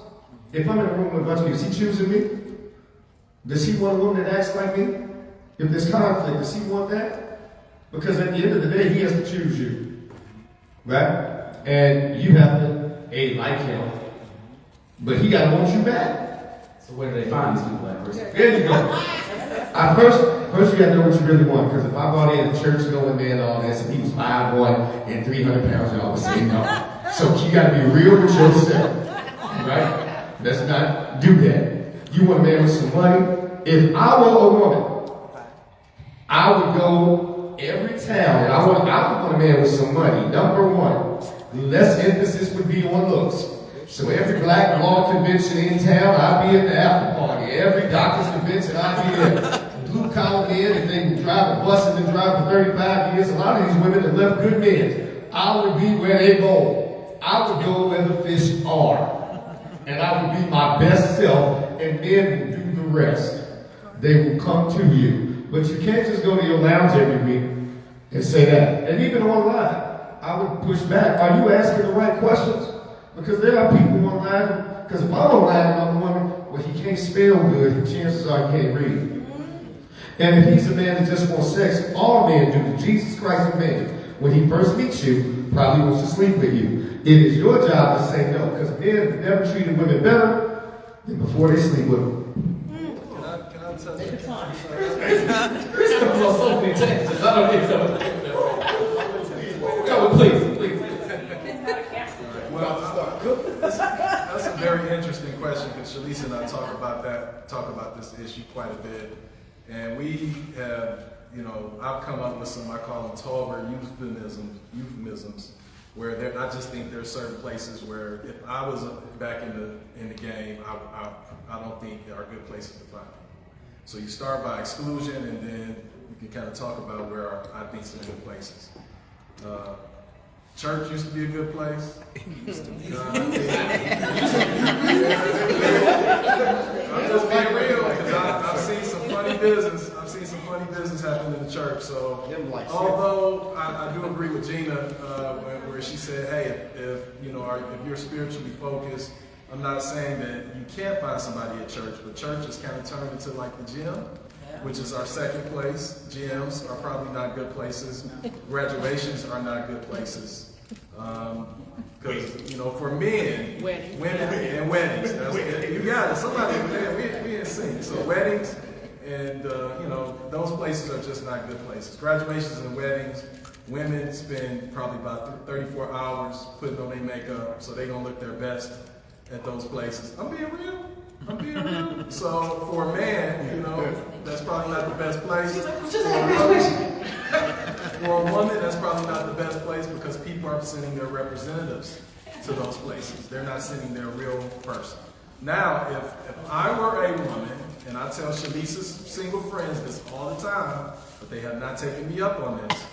If I'm in a room with a bunch of people, is he choosing me? Does he want a woman that acts like me? If there's conflict, does he want that? Because at the end of the day, he has to choose you, right? And you have to, like him, but he got to want you back. So where do they find these people at, Chris? There you go. First you got to know what you really want, because if I brought in a church going there and all this, and he was 5'1" and 300 pounds, y'all would say no. So you got to be real with yourself, right? Let's not do that. You want a man with some money? If I were a woman, I would go every town, and I would want a man with some money. Number one, less emphasis would be on looks. So every black law convention in town, I'd be at the after party. Every doctor's convention, I'd be there. Blue collar men, if they would drive a bus and been driving for 35 years, a lot of these women have left good men. I would be where they go. I would go where the fish are. And I would be my best self, and men will do the rest. They will come to you. But you can't just go to your lounge every week and say that. And even online, I would push back. Are you asking the right questions? Because there are people online, because if I'm online with a woman, well, he can't spell good, chances are he can't read. And if he's a man that just wants sex, all men do. Jesus Christ a man, when he first meets you, probably wants to sleep with you. It is your job to say no, because men have never treated women better than before they sleep with them. Can I tell Take you? your time. Chris comes on so many tangents. I don't need to. Go, please. Well, that's a very interesting question, because Shelice and I talk about this issue quite a bit. And we have, I've come up with some, I call them Tolbert euphemisms, where I just think there are certain places where if I was back in the game, I don't think there are good places to find people. So you start by exclusion, and then you can kind of talk about where I think some good places. Church used to be a good place. I'm just being real, because I've seen some funny business. I've seen some funny business happen in the church. So, although I do agree with Gina where she said, "Hey, if you're spiritually focused, I'm not saying that you can't find somebody at church, but church has kind of turned into like the gym." Which is our second place. Gyms are probably not good places. Graduations are not good places. Because, for men, women and weddings, you got it. Somebody, we in sync. So weddings and, those places are just not good places. Graduations and weddings, women spend probably about 34 hours putting on their makeup so they don't look their best at those places. I'm being real. So for a man, that's probably not the best place. For a woman, that's probably not the best place because people are sending their representatives to those places. They're not sending their real person. Now, if I were a woman, and I tell Shelice's single friends this all the time, but they have not taken me up on this.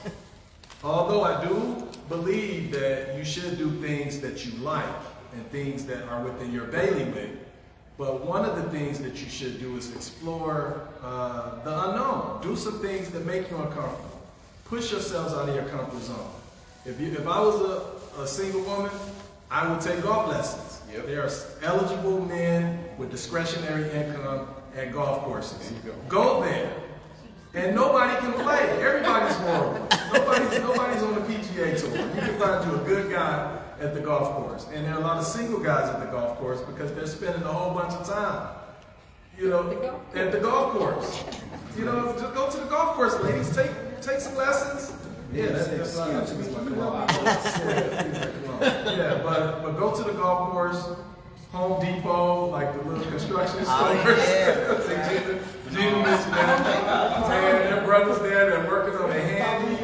Although I do believe that you should do things that you like and things that are within your bailiwick. But one of the things that you should do is explore the unknown. Do some things that make you uncomfortable. Push yourselves out of your comfort zone. If I was a single woman, I would take golf lessons. Yep. There are eligible men with discretionary income at golf courses. Go there. And nobody can play. Everybody's horrible. Nobody's on the PGA tour. You can find you a good guy at the golf course. And there are a lot of single guys at the golf course because they're spending a whole bunch of time, at the golf course. Just go to the golf course, ladies. Take some lessons. Yeah, that's right. Yeah, but go to the golf course, Home Depot, like the little construction stores. Gina mentioned that. And their brothers there, they're working on a handy,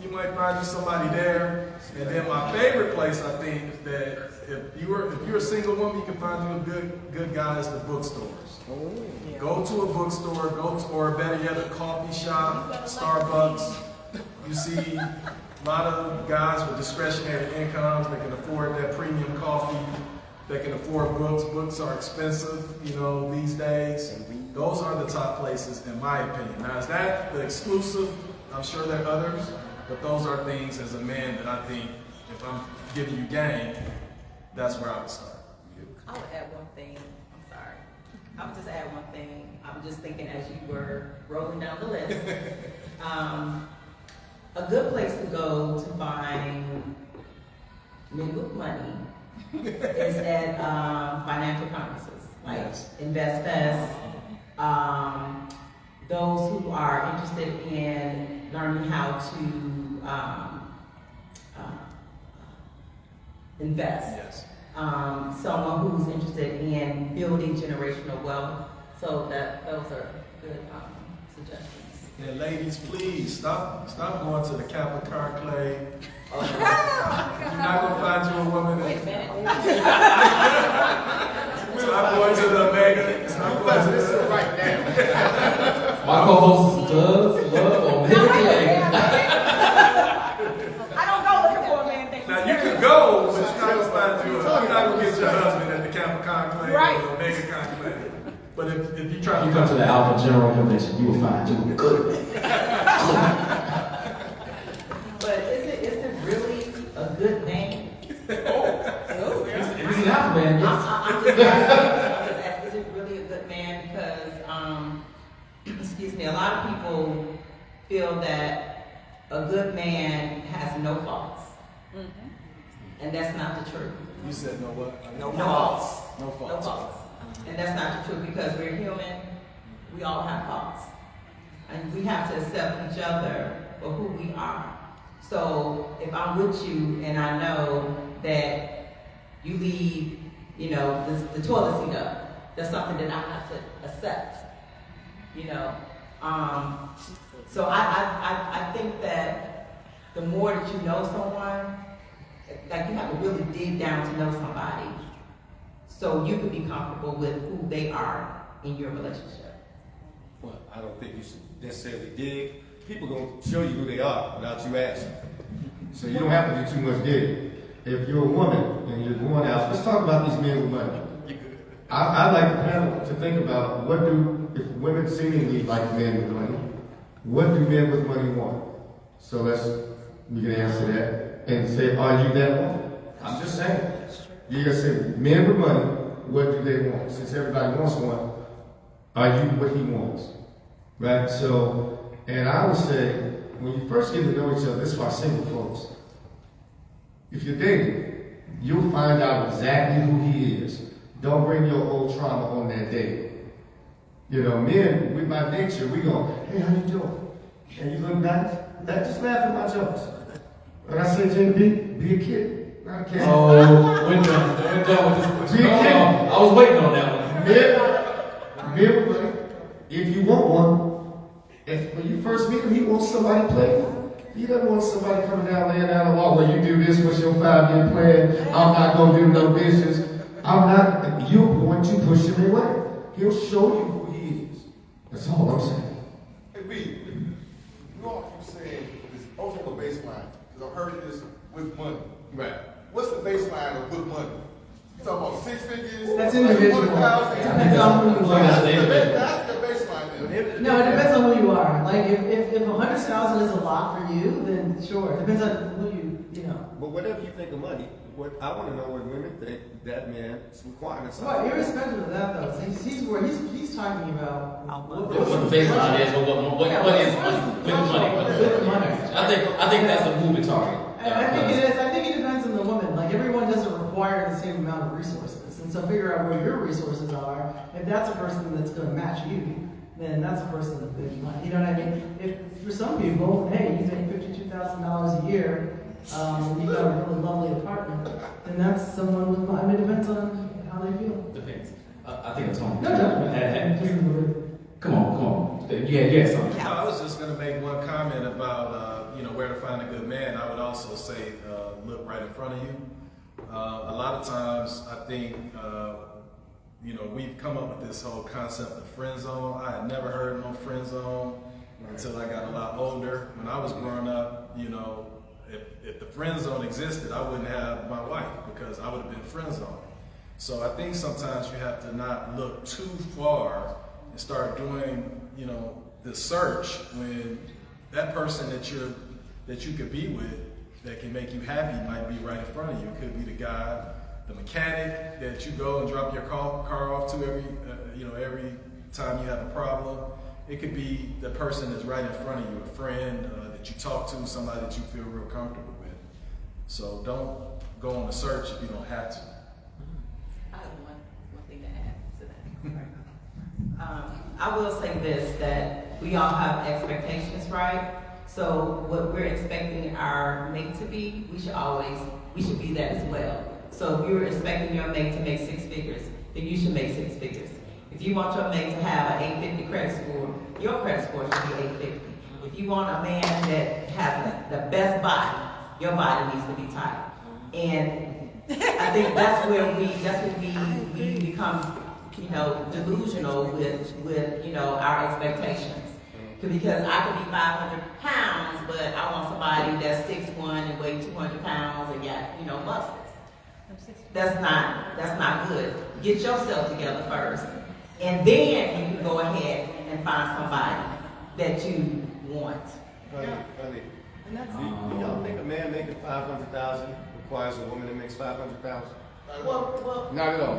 you might find you somebody there. And then my favorite place, I think, that if you're a single woman, you can find you a good guy is the bookstores. Go to a bookstore, or better yet, a coffee shop, Starbucks. You see a lot of guys with discretionary incomes that can afford that premium coffee, that can afford books. Books are expensive, these days. Those are the top places, in my opinion. Now, is that the exclusive? I'm sure there are others. But those are things as a man that I think, if I'm giving you game, that's where I would start. I would add one thing. I'm sorry. I would just add one thing. I'm just thinking as you were rolling down the list. A good place to go to find men with money is at financial conferences like InvestFest. Those who are interested in learning how to invest. Yes. Someone who's interested in building generational wealth. So those are good suggestions. And ladies, please stop going to the Kappa Conclave. You're not gonna find you a woman. Wait a minute. Stop going to the Omega. Stop going to the right now. My co-host is Doug, Love, or I don't go looking for a man. Now you can go, but you're not gonna find you. You're not gonna get your husband at the Kappa Conclave or the Omega Conclave. But if you try you come to the Alpha General Convention, you will find you good. But is it really a good man? He's an Alpha man, yes. I'm just asking, is it really a good man? Because, excuse me, a lot of people feel that a good man has no faults. And that's not the truth. You said no what? No faults. No faults. No faults. And that's not the truth because we're human. We all have faults. And we have to accept each other for who we are. So if I'm with you and I know that you leave, the toilet seat up, that's something that I have to accept. So I think that the more that you know someone, like you have to really dig down to know somebody so you can be comfortable with who they are in your relationship. Well, I don't think you should necessarily dig. People gonna show you who they are without you asking. So you don't have to do too much digging. If you're a woman and you're going out, let's talk about these men with money. I like the panel to think about if women seemingly like men with money, what do men with money want? So we can answer that and say, are you that woman? I'm just saying. You're gonna say, men with money, what do they want? Since everybody wants one, are you what he wants? Right? So, and I would say, when you first get to know each other, this is for our single folks. If you're dating, you'll find out exactly who he is. Don't bring your old trauma on that date. You know, men, with my nature, we go, hey, how you doing? And you look nice. Just laugh at my jokes. When I say JB, be a kid. Not a kid. Oh, we're done with this. Be a kid. I was waiting on that one. Men with money, if you want one, when you first meet him, he wants somebody to play with. He doesn't want somebody coming down, laying down the wall, well, you do this, what's your 5-year plan? I'm not going to do no business. You're going to push him away. He'll show you who he is. That's all I'm saying. Hey, B, you all keep saying this ultimate baseline, because I've heard this with money. Right. What's the baseline of with money? You talking about 6 figures? That's individual. Depends on who you are. That's the baseline then. No, it depends on who you are. Like if 100,000 is a lot for you, then sure. It depends on who you know. But whatever you think of money, I want to know what women think that man is requiring something. Well, irrespective of that though, he's talking about What the baseline is, but what is money? With money. I think that's a moving target. I think it is. I think it depends on the woman. Like everyone doesn't require the same amount of resources, and so figure out where your resources are. If that's a person that's going to match you, then that's a person with good money. You know what I mean? If for some people, hey, you make $52,000 a year, and you got a really lovely apartment, then that's someone with money. I mean, it depends on how they feel. Depends. I think it's on. No. Come on. Yeah, something. I was just going to make one comment about where to find a good man. I would also say look right in front of you. A lot of times, I think we've come up with this whole concept of friend zone. I had never heard of no friend zone until I got a lot older. When I was growing up, if the friend zone existed, I wouldn't have my wife because I would have been friend zoned. So I think sometimes you have to not look too far and start doing, the search when that person that you could be with that can make you happy might be right in front of you. It could be the guy, the mechanic that you go and drop your car off to every time you have a problem. It could be the person that's right in front of you, a friend that you talk to, somebody that you feel real comfortable with. So don't go on a search if you don't have to. I have one thing to add to that. I will say this, that we all have expectations, right? So what we're expecting our mate to be, we should be that as well. So if you're expecting your mate to make 6 figures, then you should make 6 figures. If you want your mate to have an 850 credit score, your credit score should be 850. If you want a man that has the best body, your body needs to be tight. And I think that's when we become, delusional with our expectations. Because I could be 500 pounds, but I want somebody that's 6'1" and weigh 200 pounds and got, muscles. That's not good. Get yourself together first. And then you can go ahead and find somebody that you want. Honey, do y'all think a man making $500,000 requires a woman that makes $500,000? Well, Not at all.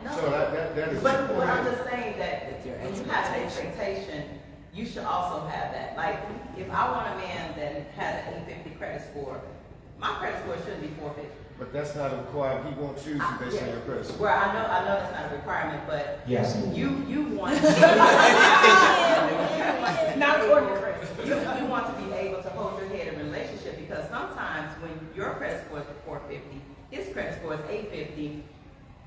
no. So that is. But I'm just saying that when you have an expectation, you should also have that. Like, if I want a man that has an 850 credit score, my credit score shouldn't be 450. But that's not a requirement. He won't choose you based on your credit score. Well, I know that's not a requirement, but Yes. you want Not for your credit. you want to be able to hold your head in a relationship, because sometimes when your credit score is 450, his credit score is 850,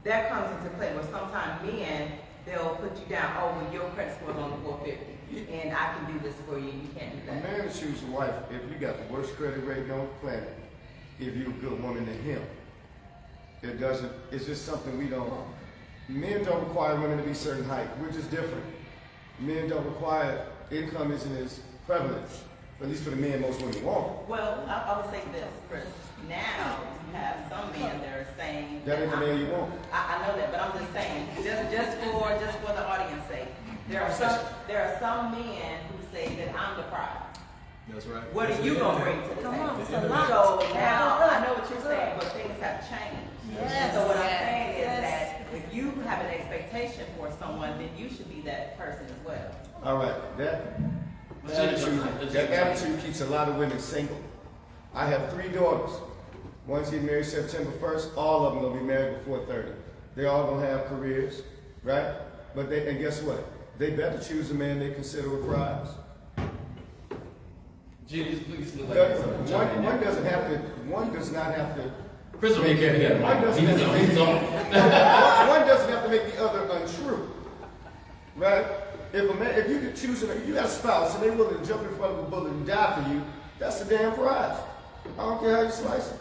that comes into play where sometimes men, they'll put you down, oh, well, your credit score is only 450, and I can do this for you, you can't do A that. man to choose a wife if you got the worst credit rating on the planet if you're a good woman than him. It doesn't, it's just something we don't, men don't require women to be certain height. We're just different. Men don't require, income isn't as prevalent, at least for the men most women want. Well, I would say this, Chris. Now you have some men that are saying That ain't the man you want. I know that, but I'm just saying, just for the audience sake, there are some men who say that I'm the prize. That's right. What are you gonna bring to the table? So now I know what you're saying, but things have changed. Yes. So what I'm saying is that if you have an expectation for someone, then you should be that person as well. All right, that attitude keeps a lot of women single. I have 3 daughters. One's getting married September 1st. All of them gonna be married before 30. They're all gonna have careers, right? But and guess what? They better choose a man they consider a prize. Please look One doesn't have to. One does not have to. Chris will take care of that. One doesn't have to make one doesn't have to make the other untrue, right? If you could choose, if you got a spouse and they're willing to jump in front of a bullet and die for you, that's a damn prize. I don't care how you slice it.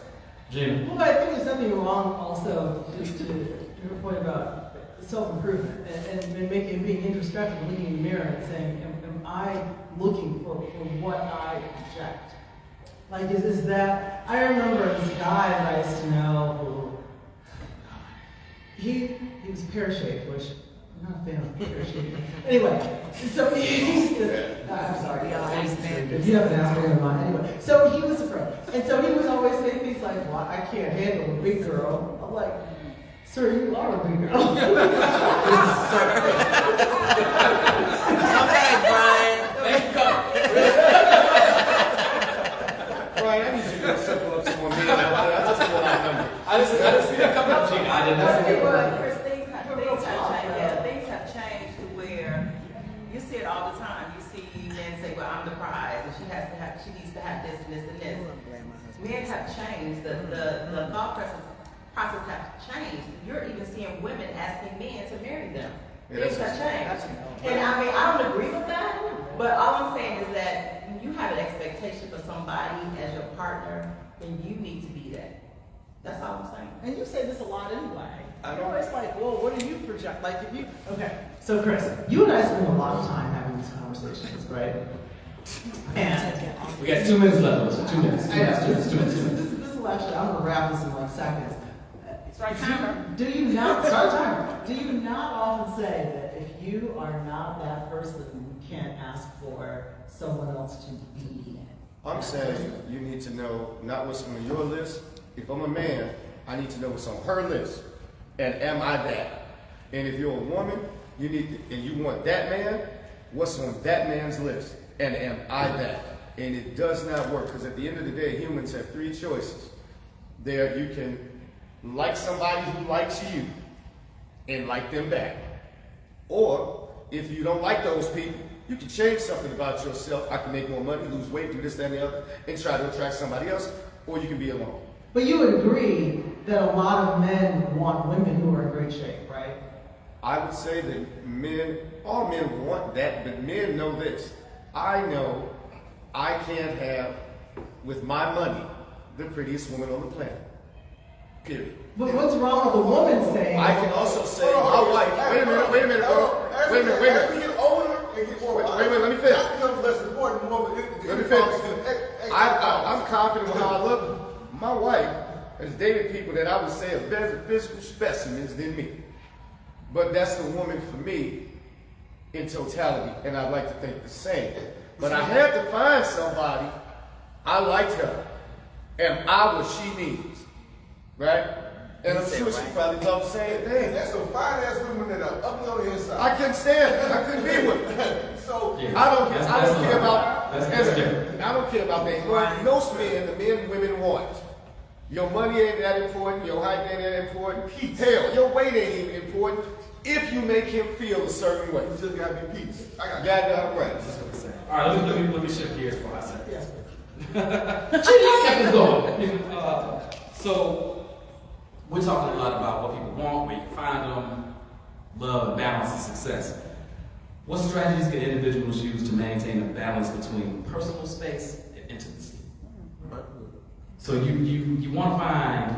Gina. Well, but I think there's nothing wrong also to your point about self-improvement and being introspective, looking in the mirror and saying, am I looking for what I project? Like, is that, I remember this guy that I used to know who, he was pear-shaped, which I'm not a fan of pear-shaped. Anyway, so I'm sorry, yeah, I understand. You haven't asked me mine anyway. So he was afraid. And so he would always say things like, well, I can't handle a big girl. I'm like, sir, you are a big girl. Brian, I need you to circle up some more men. I just want our number. I just see that coming up, Gina. I didn't know. Chris, things have changed to where you see it all the time. You see men say, well, I'm the prize, and she needs to have this and this and this. Men have changed. The thought process have changed. You're even seeing women asking men to marry them. Things have changed. And I mean, I don't agree with that, but all I'm saying is that when you have an expectation for somebody as your partner, then you need to be that. That's all I'm saying. And you say this a lot anyway. I You're don't- always like, well, what do you project? Like, if you, okay. So Chris, you and I spend a lot of time having these conversations, right? And We got 2 minutes left. Listen, 2 minutes. I know, 2 minutes. 2 minutes. 2 minutes. this is the last shot. I'm gonna wrap this in like seconds. Start timer. Do you not start timer? Do you not often say that if you are not that person, you can't ask for someone else to be? I'm saying you need to know not what's on your list. If I'm a man, I need to know what's on her list. And am I that? And if you're a woman, you need to, and you want that man, what's on that man's list? And am I that? And it does not work, because at the end of the day, humans have 3 choices. There, you can like somebody who likes you and like them back. Or if you don't like those people, you can change something about yourself. I can make more money, lose weight, do this, that, and the other, and try to attract somebody else, or you can be alone. But you would agree that a lot of men want women who are in great shape, right? I would say that men, all men want that, but men know this. I know I can't have, with my money, the prettiest woman on the planet. Period. But what's wrong with a woman saying? I can also say my wife. Wait a minute, bro. Wait a minute. As we get older and get more, Wait, let me finish. that becomes less important. Let me finish. I'm confident with how I look. My wife has dated people that I would say are better physical specimens than me. But that's the woman for me in totality, and I'd like to think the same. But I had to find somebody I liked her. Am I what she needs? Right? And I'm sure she probably thought the same And thing. there's some fine ass women that are ugly on the inside. I couldn't stand it. I couldn't be with her. So I don't care about That's different. I don't care about that. Well, most men, the men women want. Your money ain't that important, your height ain't that important. Hell, your weight ain't even important if you make him feel a certain way. you just gotta be peace. I got Goddamn right. All right, let me shift gears for a second. Yes. Keep this going. So we're talking a lot about what people want, where you can find them, love, balance, and success. What strategies can individuals use to maintain a balance between personal space and intimacy? So you want to find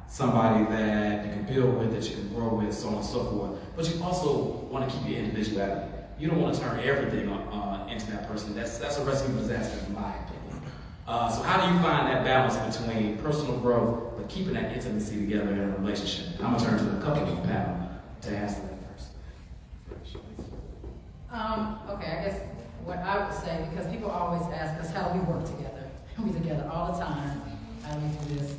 somebody that you can build with, that you can grow with, so on and so forth. But you also want to keep your individuality. You don't want to turn everything into that person. That's a recipe for disaster, in my opinion. So how do you find that balance between personal growth but keeping that intimacy together in a relationship? I'm gonna turn to a couple of the panel to answer that first. Okay, I guess what I would say, because people always ask us how do we work together. We together all the time. How do we do this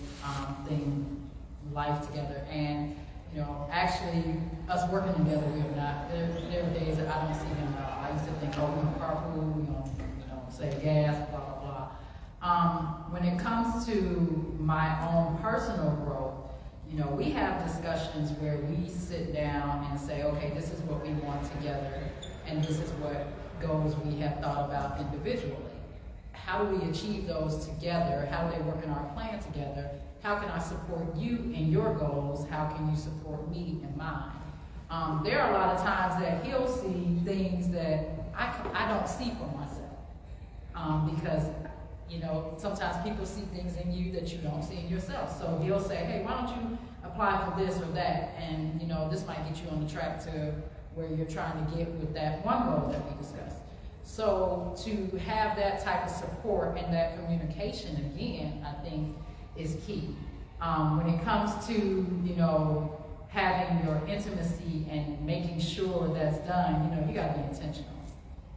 thing, life together? And actually, us working together, we are not. There are days that I don't see him at all. I used to think, oh, we're gonna carpool, we're gonna save gas, blah blah blah. When it comes to my own personal growth, we have discussions where we sit down and say, okay, this is what we want together, and this is what goals we have thought about individually. How do we achieve those together? How do they work in our plan together? How can I support you in your goals? How can you support me in mine? There are a lot of times that he'll see things that I don't see for myself. Because, sometimes people see things in you that you don't see in yourself. So he'll say, hey, why don't you apply for this or that? And, this might get you on the track to where you're trying to get with that one goal that we discussed. So to have that type of support and that communication, again, I think is key. When it comes to, having your intimacy and making sure that's done, you got to be intentional.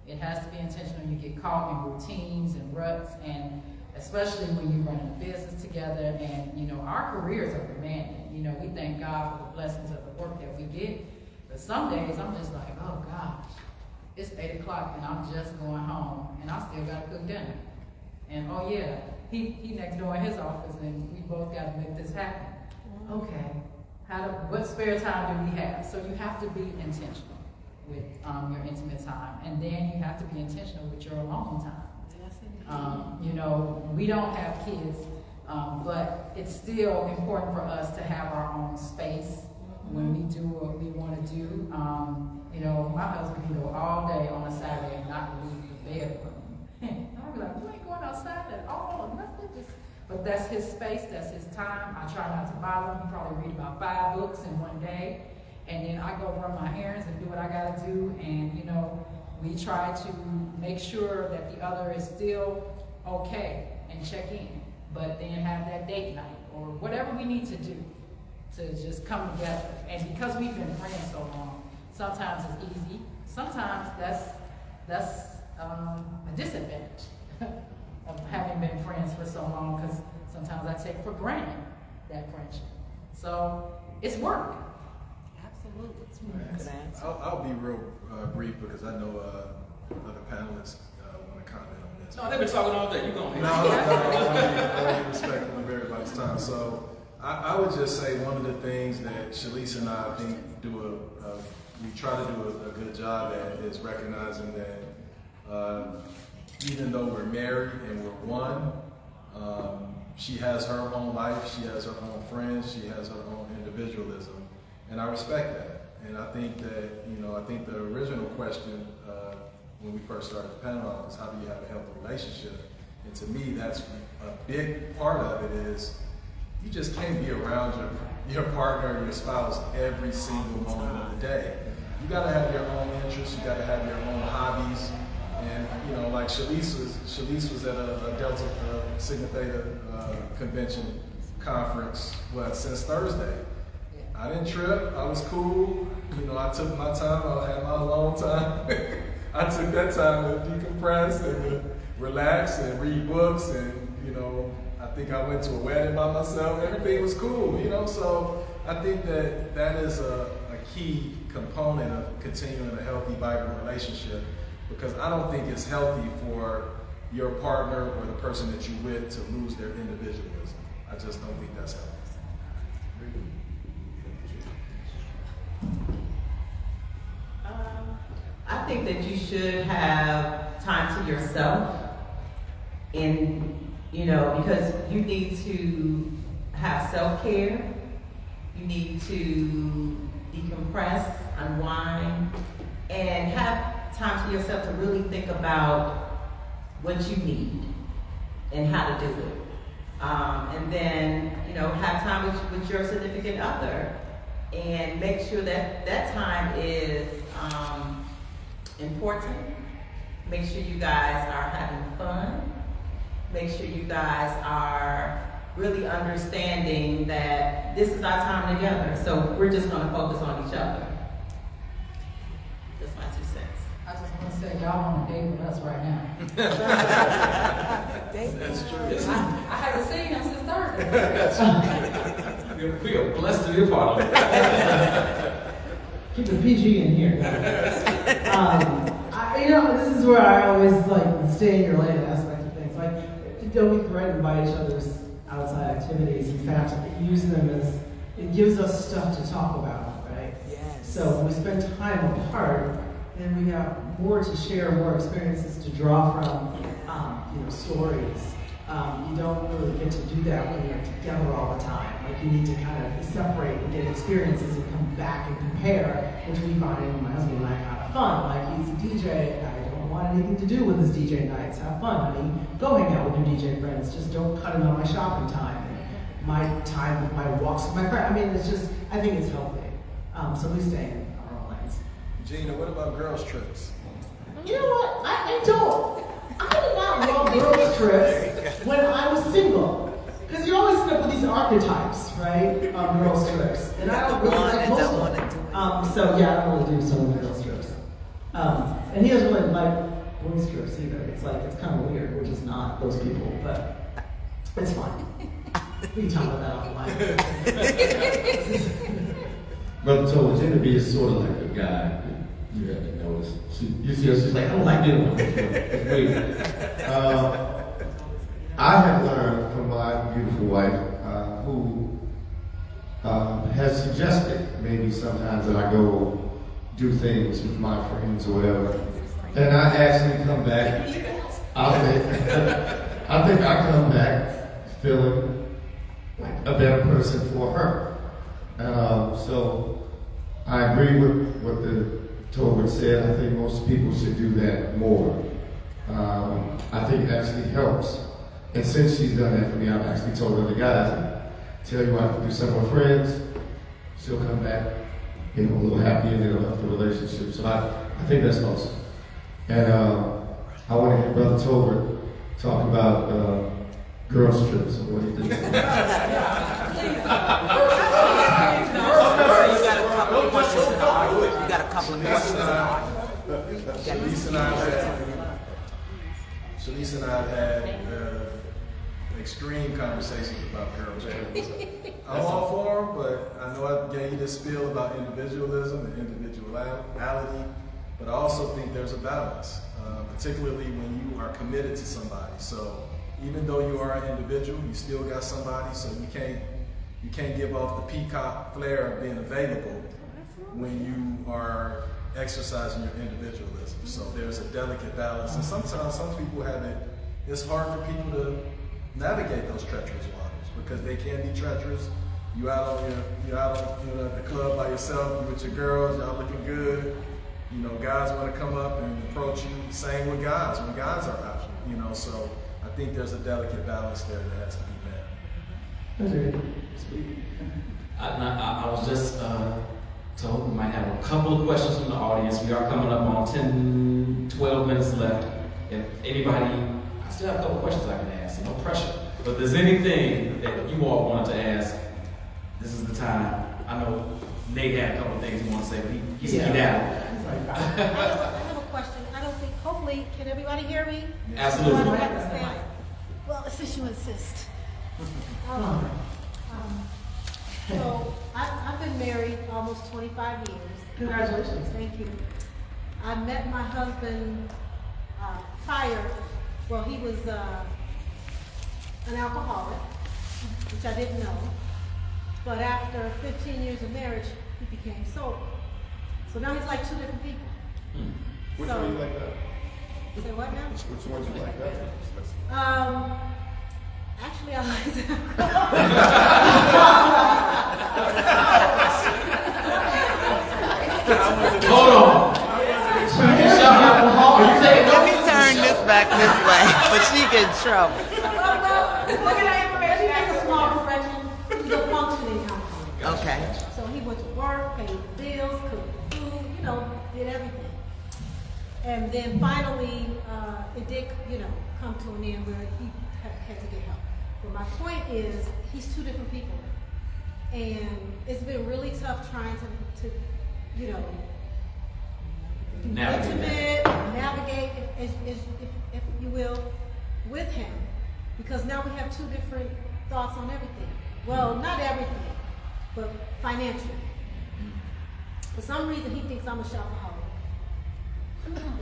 It has to be intentional. You get caught in routines and ruts, and especially when you're running a business together, and, our careers are demanding. We thank God for the blessings of the work that we get, but some days I'm just like, oh gosh, it's 8 o'clock and I'm just going home and I still gotta cook dinner. And oh yeah, he next door in his office and we both gotta make this happen. Okay, what spare time do we have? So you have to be intentional with your intimate time, and then you have to be intentional with your alone time. We don't have kids, but it's still important for us to have our own space when we do what we want to do. My husband can go all day on a Saturday and not leave the bedroom. And I'll be like, you ain't going outside at all, nothing. But that's his space, that's his time. I try not to bother him. He probably read about 5 books in one day. And then I go run my errands and do what I gotta do. And we try to make sure that the other is still okay and check in. But then have that date night or whatever we need to do to just come together. And because we've been friends so long, sometimes it's easy. Sometimes that's a disadvantage of having been friends for so long, because sometimes I take for granted that friendship. So it's work. Absolutely. I'll be real brief because I know other panelists want to comment on this. No, they've been talking all day. You going? No, I want to be respectful of everybody's time. So I would just say one of the things that Shelice and I think we try to do a good job at is recognizing that even though we're married and we're one, she has her own life, she has her own friends, she has her own individualism, and I respect that. And I think that, I think the original question when we first started the panel is how do you have a healthy relationship? And to me, that's a big part of it is you just can't be around your partner or your spouse every single moment of the day. You gotta have your own interests, you gotta have your own hobbies. And like Shelice was at a Delta Sigma Theta convention conference, since Thursday. I didn't trip, I was cool. I took my time, I had my alone time. I took that time to decompress and to relax and read books, and I think I went to a wedding by myself. Everything was cool, so I think that is a key component of continuing a healthy, vibrant relationship, because I don't think it's healthy for your partner or the person that you're with to lose their individualism. I just don't think that's healthy. I think that you should have time to yourself, because you need to have self-care, you need to decompress, unwind, and have time to yourself to really think about what you need and how to do it. And then, you know, have time with your significant other, and make sure that that time is important. Make sure you guys are having fun. Make sure you guys are really understanding that this is our time together. So we're just going to focus on each other. Just my 2 cents. I just want to say, y'all want to date with us right now. That's true. I haven't seen him since Thursday. We are blessed to be a part of it. Keep the PG in here. You know, this is where I always like stay in your lane aspect of things. Like, don't be threatened by each other's outside activities. In fact, use them as, it gives us stuff to talk about, right? Yes. So when we spend time apart, then we have more to share, more experiences to draw from, you know, stories. You don't really get to do that when you're together all the time. Like, you need to kind of separate and get experiences and come back and compare, which we find, my husband and I, kind of fun. Like, he's a DJ, I don't want anything to do with his DJ nights. Have fun, honey. Go hang out with your DJ friends. Just don't cut him on my shopping time. My time with my walks with my friend. I mean, it's just, I think it's healthy. So we stay in our own lanes. Gina, what about girls' trips? You know what? I don't. I did not love girls' trips when I was single. Because you always end up with these archetypes, right? Of girls' trips. And I don't really like most of them. So yeah, I don't really do some of the girls' trips. And he doesn't really like boys' trips either. It's like, it's kind of weird. We're just not those people. But it's fine. We can talk about that offline. Brother Tolbert, Genevieve is sort of like a guy that you have to notice. You see her, she's like, I don't like dealing with this. It's weird. I have learned from my beautiful wife, who has suggested maybe sometimes that I go do things with my friends or whatever. And I actually come back, I think I come back feeling like a better person for her. So I agree with what the Tolbert said. I think most people should do that more. I think it actually helps. And since she's done that for me, I've actually told other guys, tell you I can do some of her friends, she'll come back, you know, a little happy and it'll help the relationship. So I think that's awesome. And I want to hear Brother Tolbert talk about girls' trips and what he thinks. You got a couple of questions. Shelice and I have had extreme conversations about girls' trips. I'm all for them, but I know I gave you this spiel about individualism and individuality, but I also think there's a balance, particularly when you are committed to somebody. So even though you are an individual, you still got somebody, so you can't give off the peacock flair of being available when you are exercising your individualism. So there's a delicate balance, and sometimes some people have it. It's hard for people to navigate those treacherous waters because they can be treacherous. You're out on the club by yourself, you with your girls, y'all looking good. You know, guys want to come up and approach you. Same with guys when guys are out. You know, so I think there's a delicate balance there that has to be met. I was just told we might have a couple of questions from the audience. We are coming up on 10, 12 minutes left. If anybody, I still have a couple of questions I can ask, no pressure. But if there's anything that you all wanted to ask, this is the time. I know Nate had a couple of things he wanted to say, but he skied out. I have a question. I don't think, hopefully, can everybody hear me? Absolutely. I don't understand. Well, since you insist. So, I've been married almost 25 years. Congratulations. Thank you. I met my husband prior, well, he was an alcoholic, which I didn't know. But after 15 years of marriage, he became sober. So now he's like two different people. Which So- one you like that? Say what now? Which one you like that? Actually, I like that. Hold on. Let me turn this back this way, but she get in trouble. Look at that information. And then finally, it did, come to an end where he had to get help. But my point is, he's two different people. And it's been really tough trying to be intimate, navigate, if you will, with him. Because now we have two different thoughts on everything. Well, not everything, but financially. For some reason, he thinks I'm a shopaholic.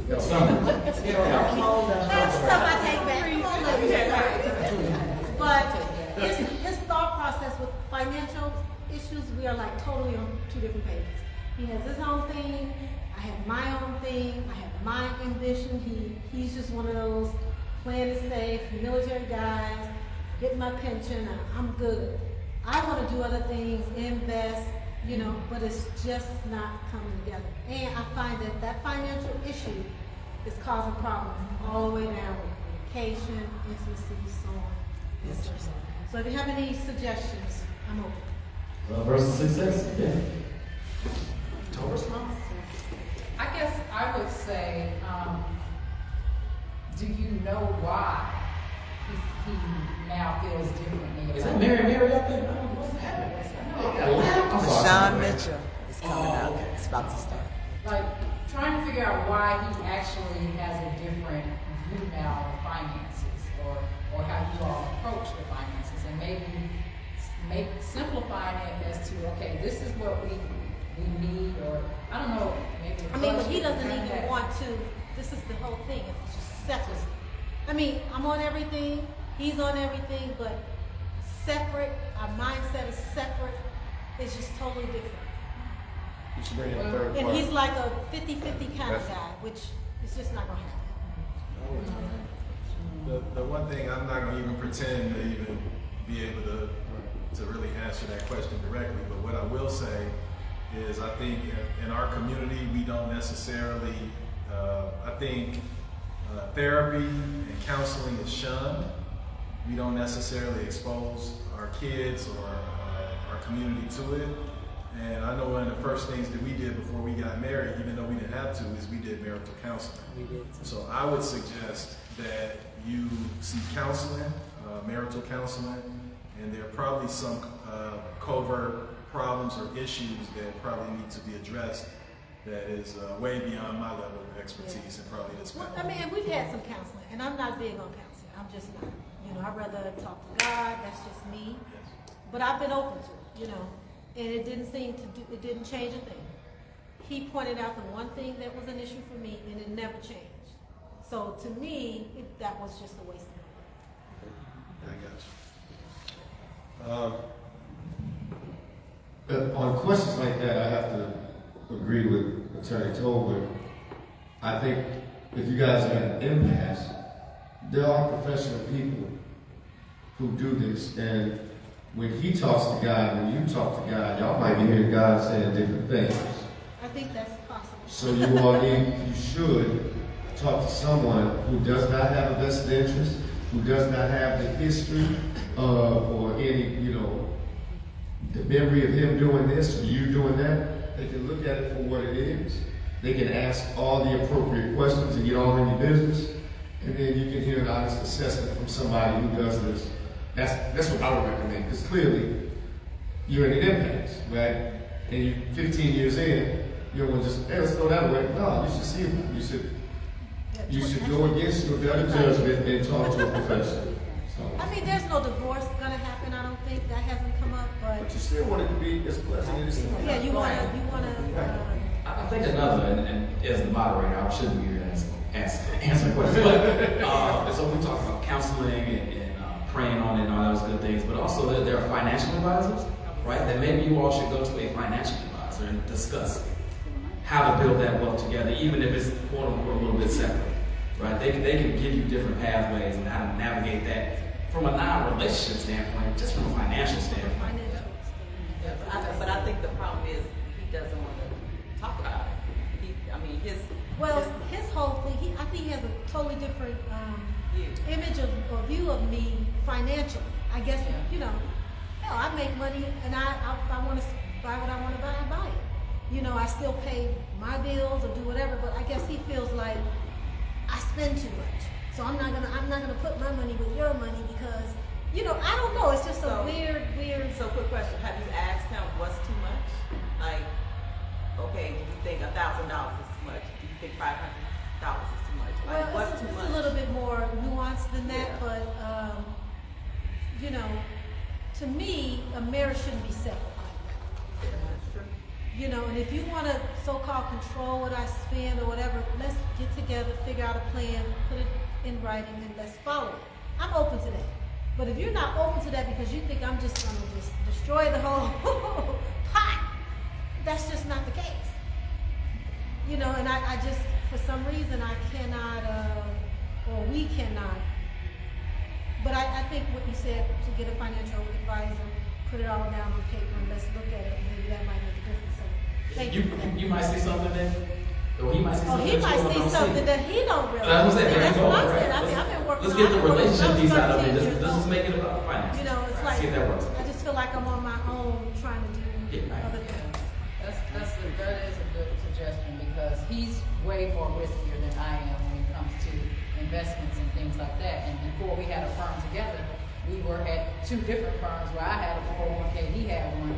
Yo, That's stuff I take back. But his thought process with financial issues, we are like totally on two different pages. He has his own thing, I have my own thing, I have my ambition. He's just one of those playing it safe, military guys, get my pension, I'm good. I want to do other things, invest, but it's just not coming together. And I find that financial issue is causing problems all the way down with communication, intimacy, so on. Yes, sir. So if you have any suggestions, I'm open. Versus success? Yeah. I guess I would say, do you know why he now feels differently? Is that Mary up there? What's happening? Sean Mitchell is coming up. It's about to start. Like, trying to figure out why he actually has a different view now of finances, or how you all approach the finances, and maybe simplifying it as to, okay, this is what we need, or I don't know, maybe. But he doesn't even want to. This is the whole thing. It's just separate. I'm on everything. He's on everything, but separate. Our mindset is separate. It's just totally different. You should bring in a third And party. he's like a 50-50 kind of guy, which is just not gonna happen. The one thing, I'm not gonna even pretend to even be able to really answer that question directly, but what I will say is I think in our community, we don't necessarily, I think therapy and counseling is shunned. We don't necessarily expose our kids or our community to it. And I know one of the first things that we did before we got married, even though we didn't have to, is we did marital counseling. We did. So I would suggest that you seek counseling, marital counseling, and there are probably some covert problems or issues that probably need to be addressed that is way beyond my level of expertise and probably this. Well, and we've had some counseling, and I'm not big on counseling. I'm just not. I'd rather talk to God. That's just me. Yes. But I've been open to it, and it didn't seem to do. It didn't change a thing. He pointed out the one thing that was an issue for me, and it never changed. So to me, that was just a waste of money. I got you. On questions like that, I have to agree with Attorney Tolbert. I think if you guys are at an impasse, there are professional people who do this, and when he talks to God, when you talk to God, y'all might be hearing God saying different things. I think that's possible. So you should talk to someone who does not have a vested interest, who does not have the history or any, the memory of him doing this or you doing that. They can look at it for what it is. They can ask all the appropriate questions and get all in your business, and then you can hear an honest assessment from somebody who does this. That's what I would recommend, because clearly you're in an impasse, right? And you 15 years in, you don't want to just, hey, let's throw that away. No, you should see it. You should go against your better judgment and talk to a professional. So. There's no divorce gonna happen. I don't think that hasn't come up, But you still want it to be as pleasant as it is. yeah, you wanna. I think another, and as the moderator, I shouldn't be here to answer questions, but so we talked about counseling and praying on it and all those good things, but also there are financial advisors, right? That maybe you all should go to a financial advisor and discuss how to build that wealth together, even if it's quote unquote a little bit separate, right? They can give you different pathways and how to navigate that from a non-relationship standpoint, just from a financial standpoint. But I think the problem is he doesn't want to talk about it. His whole thing. I think he has a totally different image or view of me financially. I guess I make money, and if I want to buy what I want to buy, I buy it. you know, I still pay my bills or do whatever, but I guess he feels like I spend too much. So I'm not gonna put my money with your money because, you know, I don't know. It's just a weird. So quick question, have you asked him what's too much? Like, okay, do you think $1,000 is too much? Do you think $500 is too much? Like, Well, what's too it's much? a little bit more nuanced than that, Yeah. but you know, to me, a marriage shouldn't be separate like that. That's true. You know, and if you want to so-called control what I spend or whatever, let's get together, figure out a plan, put it in writing, and let's follow it. I'm open to that. But if you're not open to that because you think I'm just going to just destroy the whole pot, that's just not the case. You know, and I just, for some reason, I cannot, or we cannot. But I think what you said, to get a financial advisor, put it all down on paper and let's look at it, maybe that might make a difference. So, thank you for that. You might see something that, or he might see something. He that might you see don't something see. that he don't realize. That's what I'm saying. That's There you what go, I'm saying. right? I've been working Let's on get the it for relationship piece out of it. 13 Let's years just old. make it about finance. You know, it's like, See if that works. I just feel like I'm on my own trying to do Yeah, right. other things. That is a good suggestion because he's way more riskier than I am when it comes to investments and things like that. And before we had a firm together, we were at two different firms where I had a 401k, he had one.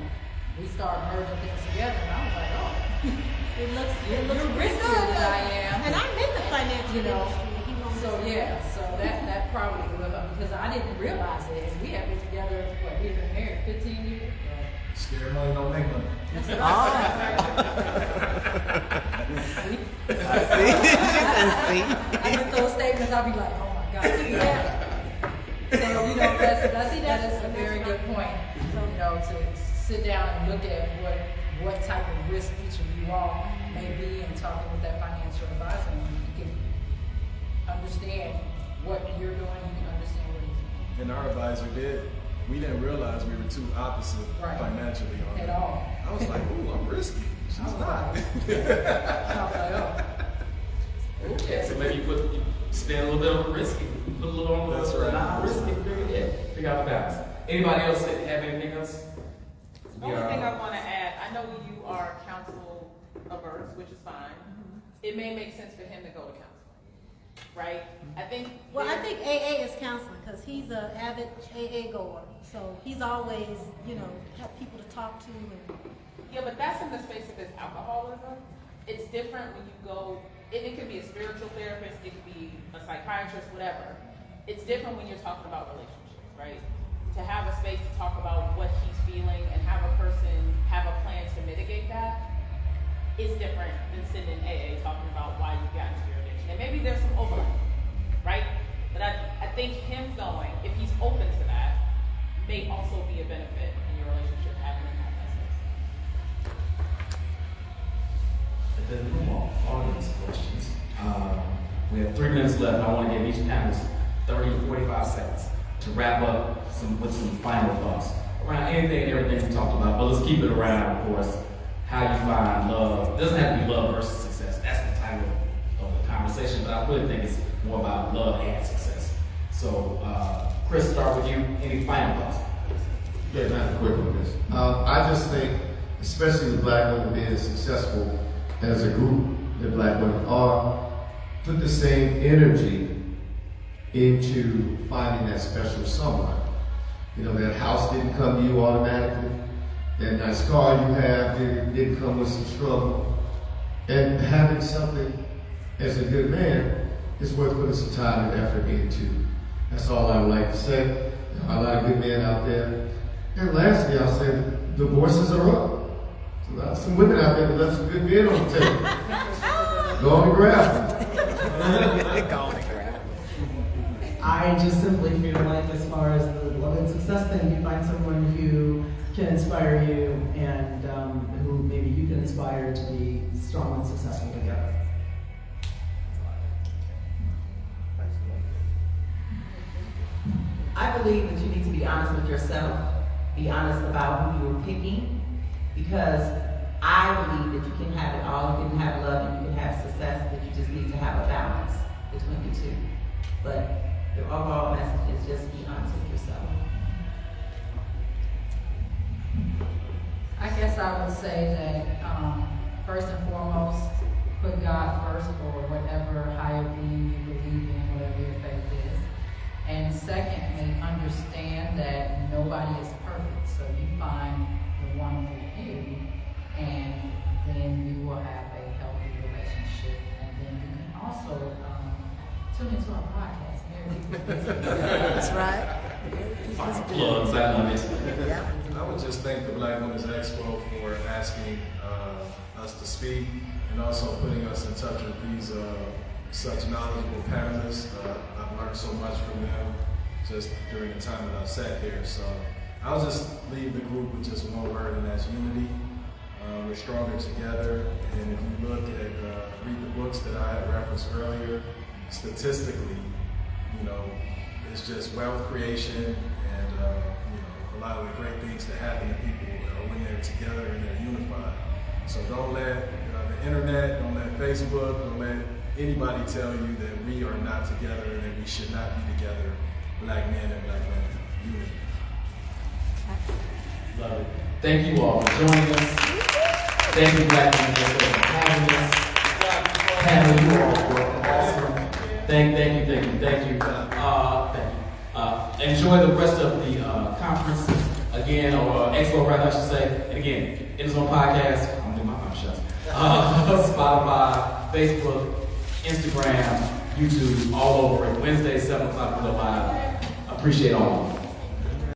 We started merging things together, and I was like, oh, It looks you're pretty riskier good. than I am. And I'm in the financial You know, industry. He won't So listen. yeah, so that probably would have, because I didn't realize it, and we have been together, what, we've been married 15 years? Scary money don't make money. See? I get those statements, I'll be like, oh my God. Yeah. So, you know, that is a very good point. You know, to sit down and look at what type of risk each of you all may be and talking with that financial advisor. And you can understand what you're doing, you can understand what he's doing. And our advisor did. We didn't realize we were too opposite Right. financially on At that. all. I was like, ooh, I'm risky. She's I was not. like, oh. Yeah, so maybe you spend a little bit on risky, put a little on the That's right. non-risky, figure out the balance. Anybody else have anything else? The only thing I want to add, I know you are counsel averse, which is fine. It may make sense for him to go to counseling, right? I think. Well, I think AA is counseling because he's an avid AA goer. So he's always, you know, have people to talk to. And Yeah, but that's in the space of his alcoholism. It's different when you go, and it could be a spiritual therapist, it could be a psychiatrist, whatever. It's different when you're talking about relationships, right? To have a space to talk about what he's feeling and have a person have a plan to mitigate that is different than sitting in AA talking about why you got into your addiction. And maybe there's some overlap, right? But I think him going, if he's open to that, may also be a benefit in your relationship having him have that space. And then audience questions. We have 3 minutes left. I want to give each panelist 30 to 45 seconds to wrap up with some final thoughts around anything and everything we talked about. But let's keep it around, of course, how you find love. It doesn't have to be love versus success. That's the title of the conversation, but I really think it's more about love and success. So, Chris, start with you. Any final thoughts? Yeah, not quick on this. I just think, especially with black women being successful as a group that black women are, put the same energy into finding that special someone. You know, that house didn't come to you automatically. That nice car you have didn't come with some struggle. And having something as a good man is worth putting some time and effort into. That's all I would like to say. There are a lot of good men out there. And lastly, I'll say divorces are up. So there's some women out there that left some good men on the table. Go on and grab them. I just simply feel like, as far as the love and success thing, you find someone who can inspire you and who maybe you can inspire to be strong and successful together. I believe that you need to be honest with yourself, be honest about who you're picking, because I believe that you can have it all. You can have love and you can have success, but you just need to have a balance between the two. But the overall message is just be honest with yourself. I guess I would say that first and foremost, put God first or whatever higher being you believe in, whatever your faith is. And secondly, understand that nobody is perfect. So you find the one for you, and then you will have a healthy relationship. And then you can also tune into our podcast. That's right. Final plugs, I love it. Yeah. I would just thank the Black Women's Expo for asking us to speak and also putting us in touch with these such knowledgeable panelists. I've learned so much from them just during the time that I've sat here. So I'll just leave the group with just one word, and that's unity. We're stronger together. And if you look at, read the books that I had referenced earlier, statistically, you know, it's just wealth creation and, you know, a lot of the great things that happen to people when they're together and they're unified. So don't let the internet, don't let Facebook, don't let anybody tell you that we are not together and that we should not be together, black men and black women. Unity. Love it. Thank you all for joining us. Thank you, Black Women, for having us. Panel, you all were awesome. Thank you. Enjoy the rest of the conference again, or Expo, rather, I should say. And again, Interzone Podcast. I'm doing my mouth shut. Spotify, Facebook, Instagram, YouTube, all over it. Wednesday, 7 o'clock, we'll go live. Appreciate all of you.